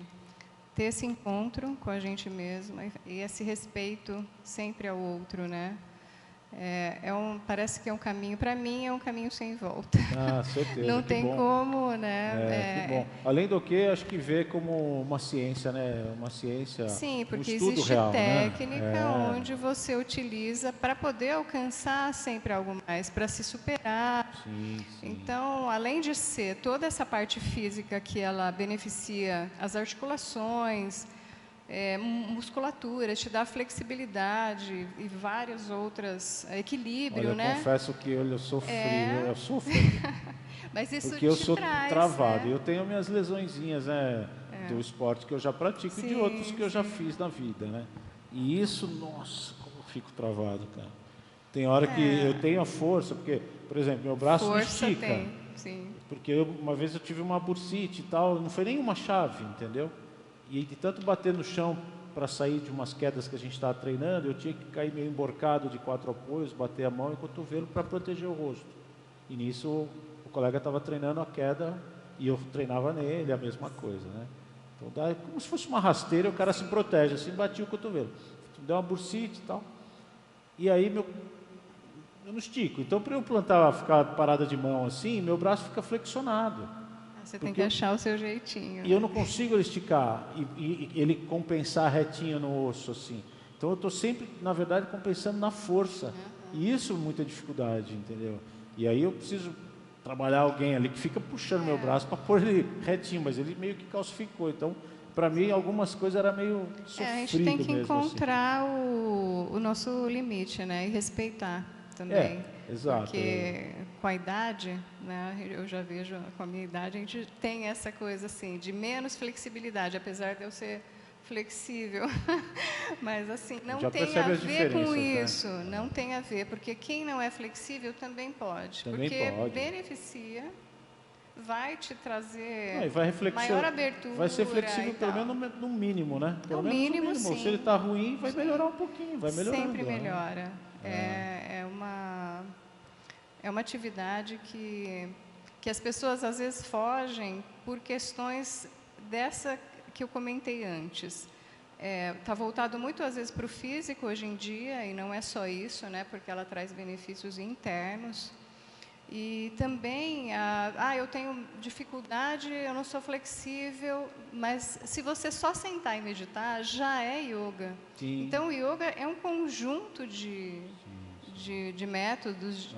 ter esse encontro com a gente mesmo e esse respeito sempre ao outro, né? Parece que é um caminho, para mim é um caminho sem volta. Ah, certeza. Não que tem bom. como, né? Que bom. Além do que, acho que vê como uma ciência, né? Uma ciência, Sim, porque um estudo existe real, técnica né? onde você utiliza para poder alcançar sempre algo mais, para se superar. Sim, sim. Então, além de ser toda essa parte física que ela beneficia as articulações, musculatura, te dá flexibilidade e várias outras, equilíbrio, Olha, né? eu confesso que eu sofri, eu sofro. Mas isso Porque eu te sou traz, travado. né? Eu tenho minhas lesõezinhas, né? Do esporte que eu já pratico e de outros que eu já fiz na vida, né? E isso, nossa, como eu fico travado, cara. Tem hora que eu tenho a força, porque, por exemplo, meu braço não estica. Tem, sim. Porque uma vez eu tive uma bursite e tal, não foi nem uma chave, entendeu? E de tanto bater no chão para sair de umas quedas que a gente estava treinando, eu tinha que cair meio emborcado de 4 apoios, bater a mão e cotovelo para proteger o rosto. E nisso o colega estava treinando a queda e eu treinava nele, a mesma coisa, né? Então dá como se fosse uma rasteira, o cara se protege, assim, batia o cotovelo. Deu uma bursite e tal. E aí eu não estico. Então, para eu ficar parada de mão assim, meu braço fica flexionado. Você tem que achar o seu jeitinho. E eu não consigo esticar e ele compensar retinho no osso, assim. Então, eu estou sempre, na verdade, compensando na força. E isso é muita dificuldade, entendeu? E aí eu preciso trabalhar alguém ali que fica puxando meu braço para pôr ele retinho, mas ele meio que calcificou. Então, para mim, algumas coisas era meio sofrido. A gente tem que mesmo, encontrar o nosso limite, né? E respeitar também. Exato. Porque com a idade, né? Eu já vejo com a minha idade, a gente tem essa coisa assim, de menos flexibilidade, apesar de eu ser flexível. Mas assim, não tem a ver com isso, não tem a ver, porque quem não é flexível também pode. Porque beneficia, vai te trazer maior abertura. Vai ser flexível pelo menos no mínimo, né? Pelo menos no mínimo. Sim. Se ele está ruim, vai melhorar um pouquinho, vai melhorando. Sempre melhora. É uma atividade que as pessoas às vezes fogem por questões dessa que eu comentei antes. Está voltado muito às vezes para o físico hoje em dia, e não é só isso, né? Porque ela traz benefícios internos. E também, eu tenho dificuldade, eu não sou flexível, mas se você só sentar e meditar, já é yoga. Sim. Então, o yoga é um conjunto de métodos,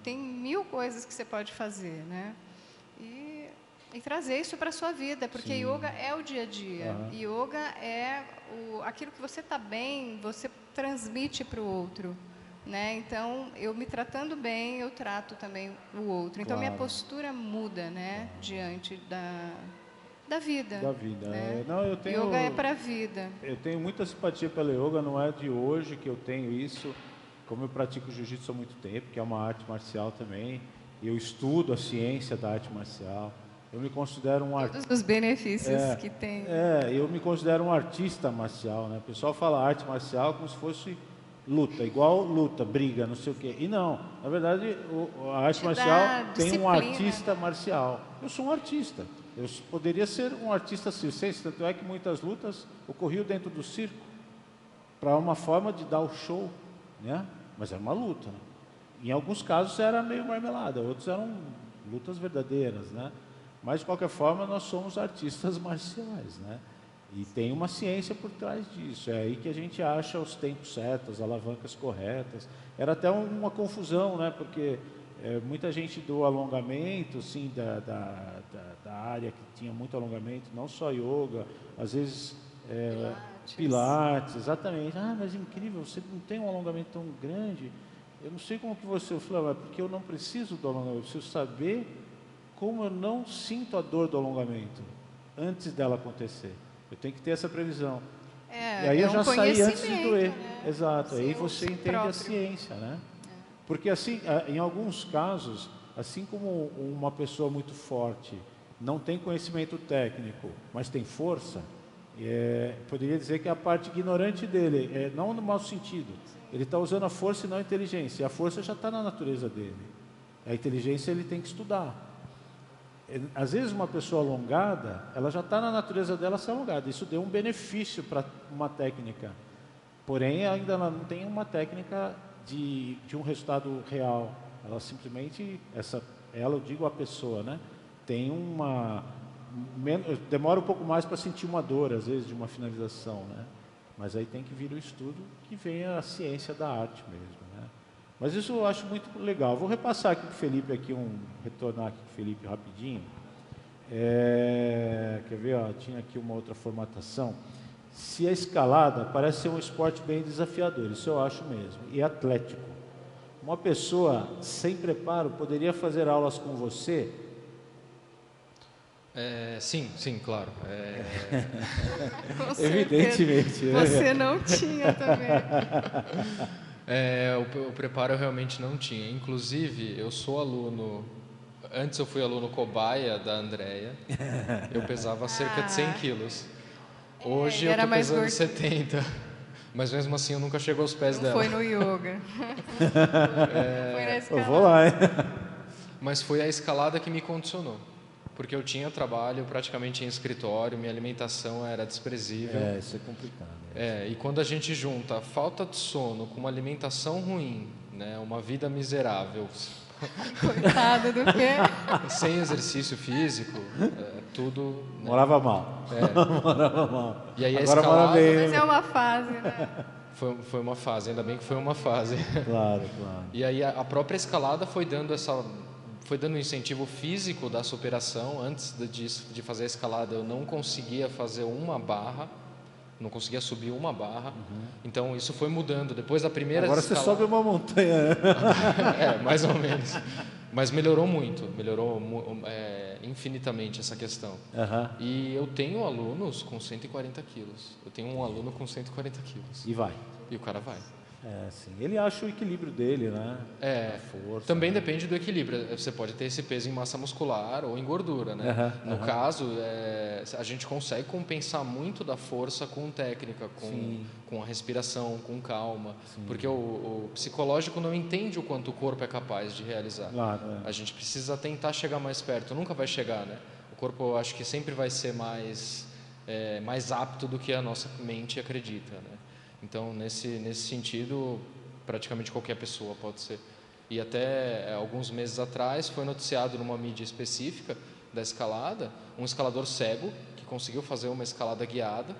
tem 1000 coisas que você pode fazer, né? E trazer isso para a sua vida, porque yoga é o dia a dia. Yoga é aquilo que você está bem, você transmite para o outro. Né? Então, eu me tratando bem, eu trato também o outro. Então, minha postura muda, né? Diante da vida. Da vida. Né? Não, Yoga é para a vida. Eu tenho muita simpatia pela yoga, não é de hoje que eu tenho isso. Como eu pratico jiu-jitsu há muito tempo, que é uma arte marcial também, eu estudo a ciência da arte marcial. Eu me considero um artista. Todos os benefícios que tem. Eu me considero um artista marcial, né? O pessoal fala arte marcial como se fosse luta, igual luta, briga, não sei o quê. E não, na verdade, a arte marcial tem um artista marcial. Eu sou um artista. Eu poderia ser um artista circense, tanto é que muitas lutas ocorriam dentro do circo para uma forma de dar o show, né? Mas era uma luta. Né? Em alguns casos era meio marmelada, outros eram lutas verdadeiras, né? Mas de qualquer forma nós somos artistas marciais, né? E tem uma ciência por trás disso. É aí que a gente acha os tempos certos, as alavancas corretas. Era até uma confusão, né? Porque muita gente do alongamento, assim, da área que tinha muito alongamento, não só yoga, às vezes pilates, exatamente. Mas incrível, você não tem um alongamento tão grande. Eu não sei como que você... Eu falei, mas porque eu não preciso do alongamento, eu preciso saber como eu não sinto a dor do alongamento antes dela acontecer. Eu tenho que ter essa previsão. E aí eu já saí antes de doer. Né? Exato. Aí você entende a ciência, né? Porque assim, em alguns casos, assim como uma pessoa muito forte não tem conhecimento técnico, mas tem força, Poderia dizer que é a parte ignorante dele, não no mau sentido. Ele está usando a força e não a inteligência. E a força já está na natureza dele. A inteligência ele tem que estudar. Às vezes uma pessoa alongada, ela já está na natureza dela ser alongada. Isso deu um benefício para uma técnica. Porém, ainda ela não tem uma técnica de um resultado real. Ela simplesmente, ela, eu digo a pessoa, né? Tem demora um pouco mais para sentir uma dor, às vezes, de uma finalização, né? Mas aí tem que vir o estudo que venha a ciência da arte mesmo, né? Mas isso eu acho muito legal. Vou repassar aqui com o Felipe, retornar aqui com o Felipe rapidinho. Quer ver? Ó, tinha aqui uma outra formatação. Se a escalada parece ser um esporte bem desafiador, isso eu acho mesmo, e atlético. Uma pessoa sem preparo poderia fazer aulas com você? Sim, claro. Evidentemente. Você não tinha também. O preparo eu realmente não tinha. Inclusive, eu sou aluno... Antes eu fui aluno cobaia da Andrea. Eu pesava cerca de 100 quilos. Hoje eu estou pesando 70. Mas mesmo assim eu nunca chego aos pés dela. Foi no yoga. Foi na escalada. Eu vou lá, hein? Mas foi a escalada que me condicionou. Porque eu tinha trabalho praticamente em escritório, minha alimentação era desprezível. Isso é complicado. E quando a gente junta a falta de sono com uma alimentação ruim, né, uma vida miserável... Coitado do quê? Sem exercício físico, tudo... Né? Morava mal. Morava mal. E aí agora escalada, mora bem. Mas é uma fase, né? Foi uma fase, ainda bem que foi uma fase. Claro. E aí a própria escalada foi dando um incentivo físico da superação. Antes de fazer a escalada, eu não conseguia fazer uma barra, não conseguia subir uma barra. Então isso foi mudando. Depois da primeira Agora escalada... você sobe uma montanha. Mais ou menos. Mas melhorou muito, infinitamente essa questão. E eu tenho alunos com 140 quilos. Eu tenho um aluno com 140 quilos. E vai. E o cara vai. Sim. Ele acha o equilíbrio dele, né? A força, também depende do equilíbrio. Você pode ter esse peso em massa muscular ou em gordura, né? No caso, a gente consegue compensar muito da força com técnica, com a respiração, com calma. Porque o psicológico não entende o quanto o corpo é capaz de realizar. Claro, A gente precisa tentar chegar mais perto. Nunca vai chegar, né? O corpo, eu acho que sempre vai ser mais apto do que a nossa mente acredita, né? Então, nesse sentido, praticamente qualquer pessoa pode ser. E até alguns meses atrás foi noticiado numa mídia específica da escalada, um escalador cego que conseguiu fazer uma escalada guiada.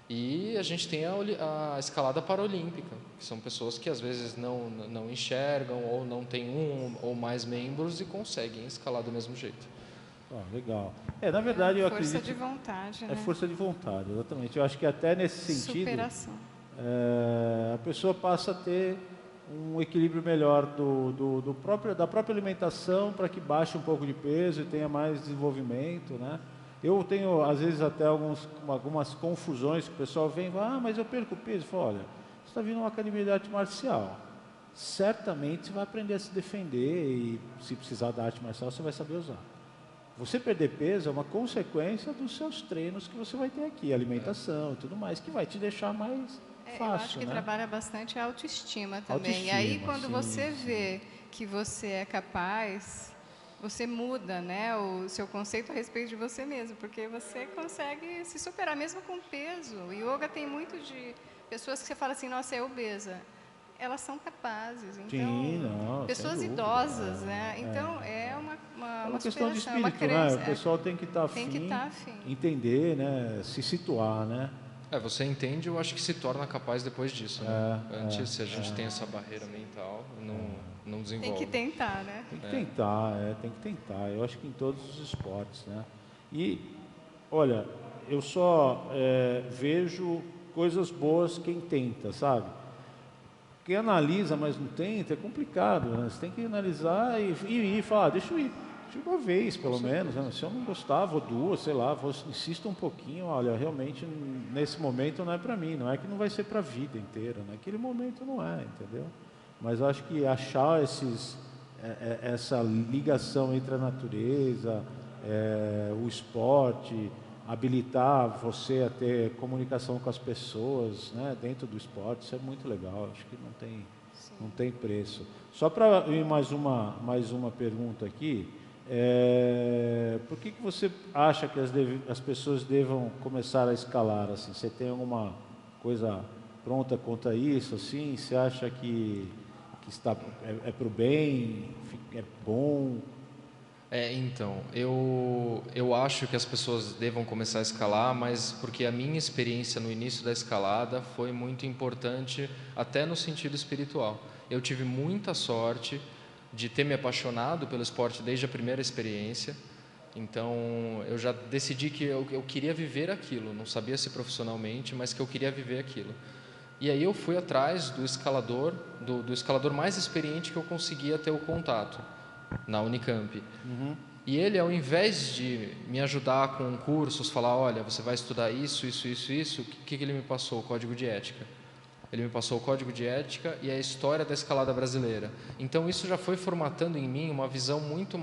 E a gente tem a escalada paralímpica, que são pessoas que às vezes não enxergam ou não têm um ou mais membros e conseguem escalar do mesmo jeito. Legal. Na verdade, eu acredito... Força de vontade, né? É força de vontade, exatamente. Eu acho que até nesse sentido... Superação. A pessoa passa a ter um equilíbrio melhor da própria alimentação para que baixe um pouco de peso e tenha mais desenvolvimento, né? Eu tenho, às vezes, até algumas confusões que o pessoal vem e fala, mas eu perco peso. Eu falo, olha, você está vindo uma academia de arte marcial. Certamente você vai aprender a se defender e, se precisar da arte marcial, você vai saber usar. Você perder peso é uma consequência dos seus treinos que você vai ter aqui, alimentação e tudo mais, que vai te deixar mais fácil, eu acho que né? trabalha bastante a autoestima também. E aí, quando você vê que você é capaz, você muda, né, o seu conceito a respeito de você mesmo, porque você consegue se superar mesmo com peso. O yoga tem muito de pessoas que você fala assim, nossa, é obesa. Elas são capazes, então, pessoas idosas, né? Então, é uma questão de espírito, uma crença, né? O pessoal tem que estar afim, entender, né? Se situar, né? Você entende, eu acho que se torna capaz depois disso, né? Antes, se a gente tem essa barreira mental, não desenvolve. Tem que tentar, né? Tem que tentar. Eu acho que em todos os esportes, né? E, olha, eu só vejo coisas boas quem tenta, sabe? Quem analisa, mas não tenta, é complicado, né? Você tem que analisar e falar, deixa eu ir uma vez, pelo menos, né? Se eu não gostar, vou duas, sei lá, insisto um pouquinho, olha, realmente, nesse momento não é para mim, não é que não vai ser para a vida inteira, naquele momento não é, entendeu? Mas eu acho que achar essa ligação entre a natureza, o esporte, habilitar você a ter comunicação com as pessoas, né, dentro do esporte. Isso é muito legal, acho que não tem preço. Só para ir mais uma pergunta aqui, por que você acha que as pessoas devam começar a escalar? Assim, você tem alguma coisa pronta quanto a isso? Assim, você acha que está para o bem, é bom? Então, eu acho que as pessoas devam começar a escalar, mas porque a minha experiência no início da escalada foi muito importante, até no sentido espiritual. Eu tive muita sorte de ter me apaixonado pelo esporte desde a primeira experiência. Então, eu já decidi que eu queria viver aquilo, não sabia se profissionalmente, mas que eu queria viver aquilo. E aí eu fui atrás do escalador, do escalador mais experiente que eu conseguia ter o contato, na Unicamp. E ele, ao invés de me ajudar com cursos, falar, olha, você vai estudar isso, o que ele me passou? O código de ética. Ele me passou o código de ética e a história da escalada brasileira. Então, isso já foi formatando em mim uma visão muito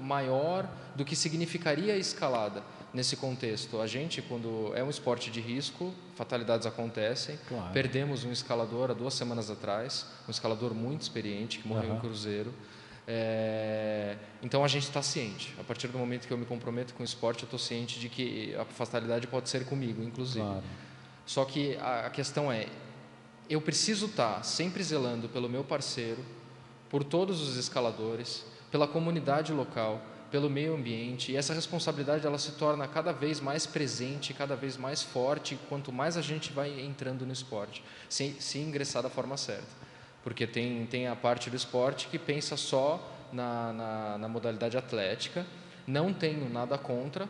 maior do que significaria a escalada nesse contexto. A gente, quando é um esporte de risco, fatalidades acontecem. Claro. Perdemos um escalador há 2 semanas atrás, um escalador muito experiente, que morreu em Cruzeiro. Então, a gente está ciente. A partir do momento que eu me comprometo com o esporte, eu estou ciente de que a fatalidade pode ser comigo, inclusive. Claro. Só que a questão é, eu preciso estar sempre zelando pelo meu parceiro, por todos os escaladores, pela comunidade local, pelo meio ambiente, e essa responsabilidade ela se torna cada vez mais presente, cada vez mais forte, quanto mais a gente vai entrando no esporte, se ingressar da forma certa. Porque tem a parte do esporte que pensa só na modalidade atlética, não tenho nada contra,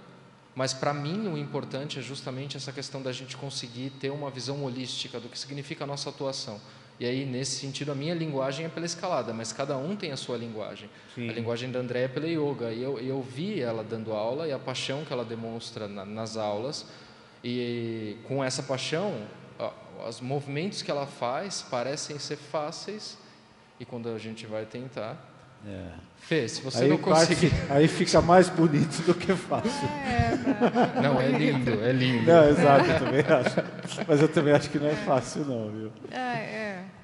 mas para mim o importante é justamente essa questão da gente conseguir ter uma visão holística do que significa a nossa atuação. E aí, nesse sentido, a minha linguagem é pela escalada, mas cada um tem a sua linguagem. Sim. A linguagem da Andréa é pela yoga. E eu vi ela dando aula e a paixão que ela demonstra nas aulas. E com essa paixão, os movimentos que ela faz parecem ser fáceis. E quando a gente vai tentar... Fê, se você aí não conseguir... Aí fica mais bonito do que fácil. Não, é lindo, é lindo. Não, exato, eu também acho. Mas eu também acho que não é fácil não, viu?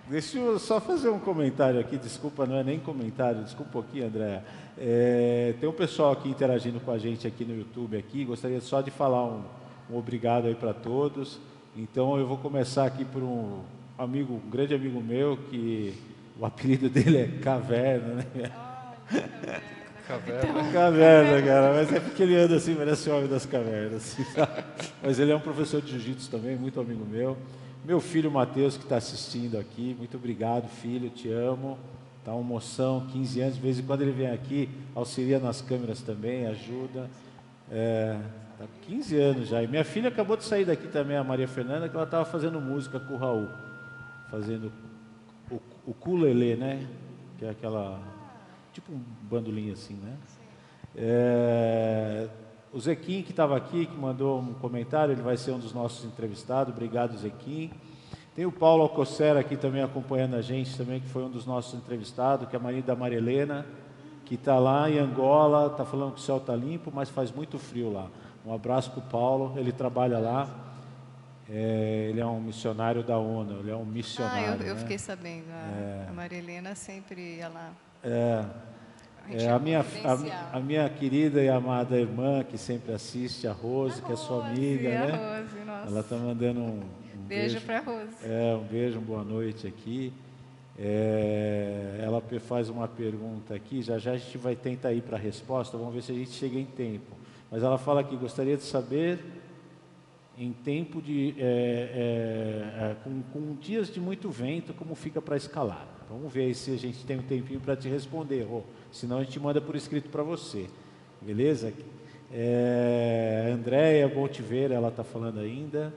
Deixa eu só fazer um comentário aqui, desculpa, não é nem comentário, desculpa um pouquinho, André. Tem um pessoal aqui interagindo com a gente aqui no YouTube, aqui. Gostaria só de falar um obrigado aí para todos. Então eu vou começar aqui por um grande amigo meu, que o apelido dele é Caverna, né? Caverna, cara, mas é porque ele anda assim, parece o homem das cavernas. Assim, mas ele é um professor de jiu-jitsu também, muito amigo meu. Meu filho Matheus, que está assistindo aqui, muito obrigado, filho, te amo. Tá uma moção, 15 anos, de vez em quando ele vem aqui, auxilia nas câmeras também, ajuda. Tá 15 anos já. E minha filha acabou de sair daqui também, a Maria Fernanda, que ela estava fazendo música com o Raul, fazendo o ukulele, né? Que é aquela, tipo um bandolim assim, né? O Zequim, que estava aqui, que mandou um comentário, ele vai ser um dos nossos entrevistados. Obrigado, Zequim. Tem o Paulo Alcocer aqui também acompanhando a gente, também, que foi um dos nossos entrevistados, que é a marido da Maria Helena, que está lá em Angola, está falando que o céu está limpo, mas faz muito frio lá. Um abraço para o Paulo, ele trabalha lá. Ele é um missionário da ONU, ele é um missionário. Eu fiquei sabendo. A Maria Helena sempre ia lá. A minha querida e amada irmã, que sempre assiste, a Rose, que é sua amiga, né? Rose, nossa. Ela está mandando um beijo para a Rose. Um beijo, boa noite aqui. Ela faz uma pergunta aqui, já a gente vai tentar ir para a resposta, vamos ver se a gente chega em tempo. Mas ela fala aqui, gostaria de saber, em tempo de... com dias de muito vento, como fica para escalar. Vamos ver aí se a gente tem um tempinho para te responder, senão a gente manda por escrito para você, beleza? Andréia, bom te ver, ela está falando ainda.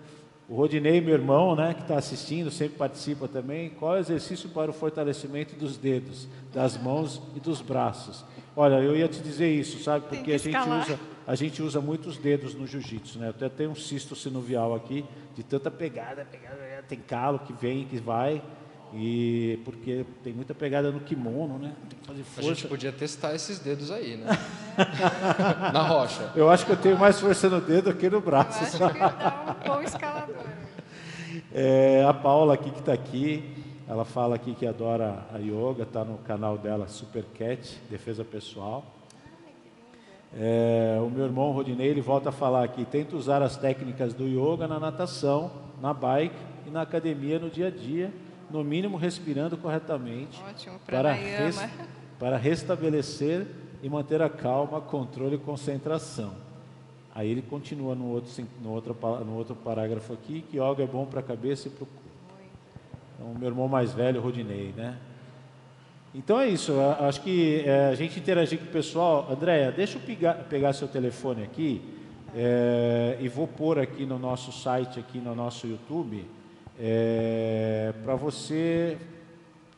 O Rodinei, meu irmão, né, que está assistindo, sempre participa também. Qual é o exercício para o fortalecimento dos dedos, das mãos e dos braços? Olha, eu ia te dizer isso, sabe? Porque a gente usa muitos dedos no jiu-jitsu, né? Eu até tenho um cisto sinovial aqui, de tanta pegada, tem calo que vem, que vai, e porque tem muita pegada no kimono, né? Tem que fazer força. A gente podia testar esses dedos aí, né? Na rocha. Eu acho que eu tenho mais força no dedo que no Eu braço. acho que dá um bom escalador. A Paula aqui que está aqui, ela fala aqui que adora a yoga, está no canal dela, Super Cat, Defesa Pessoal. O meu irmão Rodinei, ele volta a falar aqui, tenta usar as técnicas do yoga na natação, na bike e na academia no dia a dia, no mínimo respirando corretamente. Ótimo, para restabelecer e manter a calma, controle e concentração. Aí ele continua no outro parágrafo aqui, que yoga é bom para a cabeça e para o corpo. Então, o meu irmão mais velho, Rodinei, né? Então é isso, acho que a gente interagir com o pessoal. Andréia, deixa eu pegar seu telefone aqui e vou pôr aqui no nosso site, aqui no nosso YouTube, para você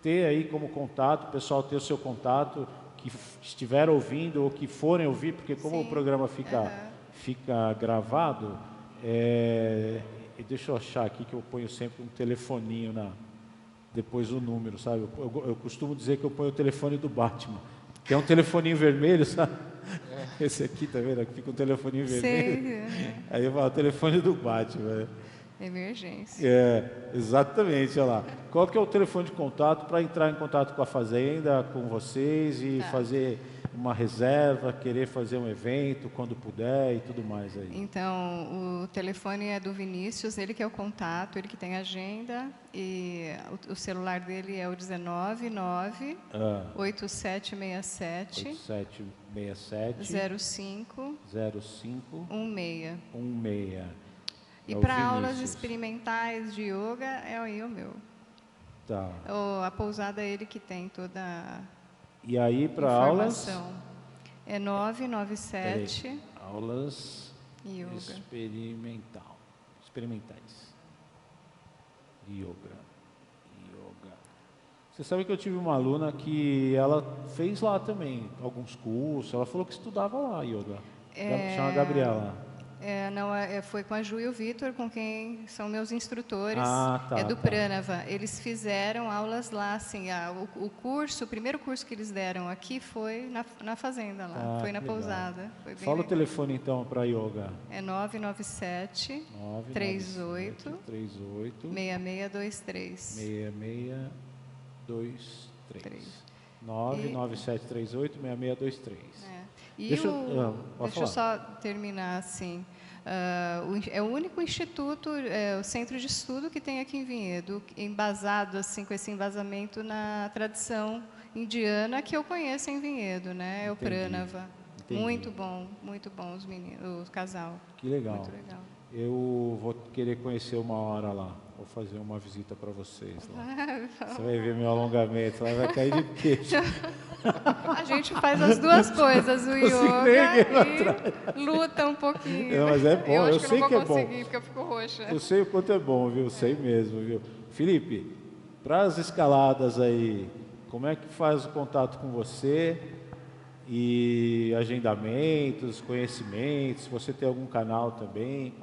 ter aí como contato, o pessoal ter o seu contato, que estiver ouvindo ou que forem ouvir, porque como o programa fica gravado, deixa eu achar aqui que eu ponho sempre um telefoninho depois o número, sabe? Eu costumo dizer que eu ponho o telefone do Batman, que é um telefoninho vermelho, sabe? Esse aqui, tá vendo? Aqui fica um telefoninho vermelho. Aí eu falo, o telefone do Batman. Emergência. Exatamente, olha lá. Qual que é o telefone de contato para entrar em contato com a Fazenda, com vocês e fazer uma reserva, querer fazer um evento quando puder e tudo mais aí? Então, o telefone é do Vinícius, ele que é o contato, ele que tem agenda, e o celular dele é o 199 8767 05 16. E para aulas experimentais de yoga, é aí o meu. Tá. A pousada é ele que tem toda a E aí para aulas? É 997. Aulas yoga. Experimentais. Yoga. Você sabe que eu tive uma aluna que ela fez lá também alguns cursos, ela falou que estudava lá yoga. Chama Gabriela. Foi com a Ju e o Vitor, com quem são meus instrutores, do tá. Pranava. Eles fizeram aulas lá, assim, o primeiro curso que eles deram aqui foi na fazenda lá, foi na pousada. Foi bem Fala legal. o telefone então para yoga. É 997 38 6623. 6623. 997386623. Deixa eu só terminar assim. É o único instituto, o centro de estudo que tem aqui em Vinhedo, embasado assim com esse embasamento na tradição indiana que eu conheço em Vinhedo, né? É o Pranava. Muito bom os meninos, o casal. Que legal. Muito legal. Eu vou querer conhecer uma hora lá. Vou fazer uma visita para vocês lá. Você vai ver meu alongamento, lá vai cair de queixo. A gente faz as duas coisas, o yoga e luta um pouquinho. Não, mas é bom, eu sei que é bom. Eu não vou conseguir, porque eu fico roxa. Eu sei o quanto é bom, viu? Sei mesmo, viu? Felipe, para as escaladas aí, como é que faz o contato com você? E agendamentos, conhecimentos, se você tem algum canal também,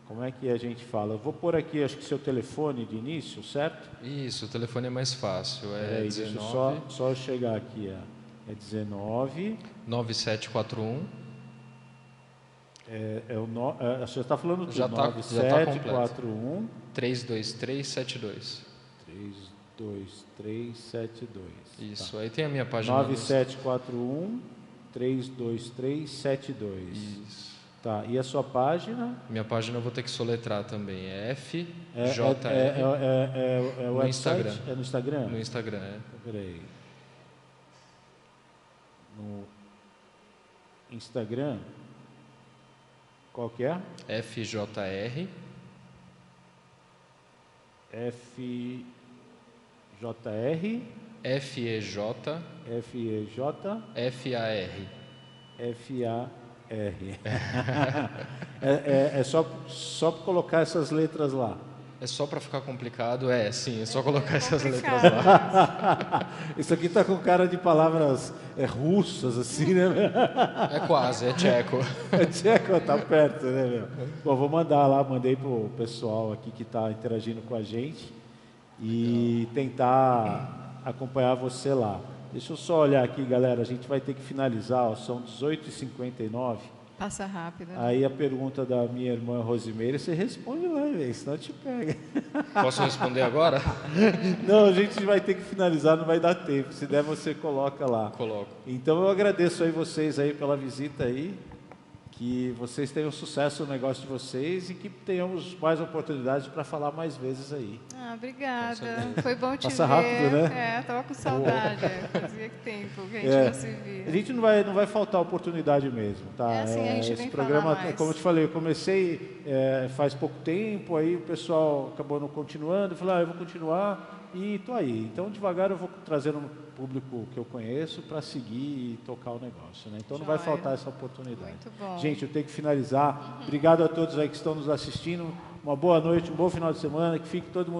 como é que a gente fala? Eu vou pôr aqui, acho que seu telefone de início, certo? Isso, o telefone é mais fácil, é 19... Deixa eu só chegar aqui, é 19... 9741... você está falando do já tá 9741... 32372. 32372. Isso, aí tem a minha página... 9741 32372. Isso. Tá, e a sua página? Minha página eu vou ter que soletrar também, é FJR. O no Instagram. É no Instagram? No Instagram, Peraí. No Instagram, qual que é? FJR. FJR. FEJ. FAR. É só colocar essas letras lá. É só para ficar complicado? Sim, é só colocar essas letras lá. Isso aqui tá com cara de palavras russas, assim, né? É quase, é tcheco. É tcheco, tá perto, né, meu? Bom, vou mandar lá, mandei pro pessoal aqui que está interagindo com a gente e tentar acompanhar você lá. Deixa eu só olhar aqui, galera. A gente vai ter que finalizar, ó, são 18h59. Passa rápido. Né? Aí a pergunta da minha irmã Rosimeire, você responde lá, velho, senão te pega. Posso responder agora? Não, a gente vai ter que finalizar, não vai dar tempo. Se der, você coloca lá. Coloco. Então eu agradeço aí vocês aí pela visita aí. Que vocês tenham sucesso no negócio de vocês e que tenhamos mais oportunidades para falar mais vezes aí. Obrigada. Foi bom te Passa ver. rápido, né? Estava com saudade. Fazia tempo que a gente não se via. A gente não vai faltar oportunidade mesmo, tá? É assim, a gente esse vem programa, falar mais. como eu te falei, eu comecei faz pouco tempo, aí o pessoal acabou não continuando, eu falei, eu vou continuar e tô aí. Então, devagar eu vou trazendo um público que eu conheço para seguir e tocar o negócio, né? Então não vai faltar essa oportunidade. Muito bom. Gente, eu tenho que finalizar. Obrigado a todos aí que estão nos assistindo. Uma boa noite, um bom final de semana, que fique todo mundo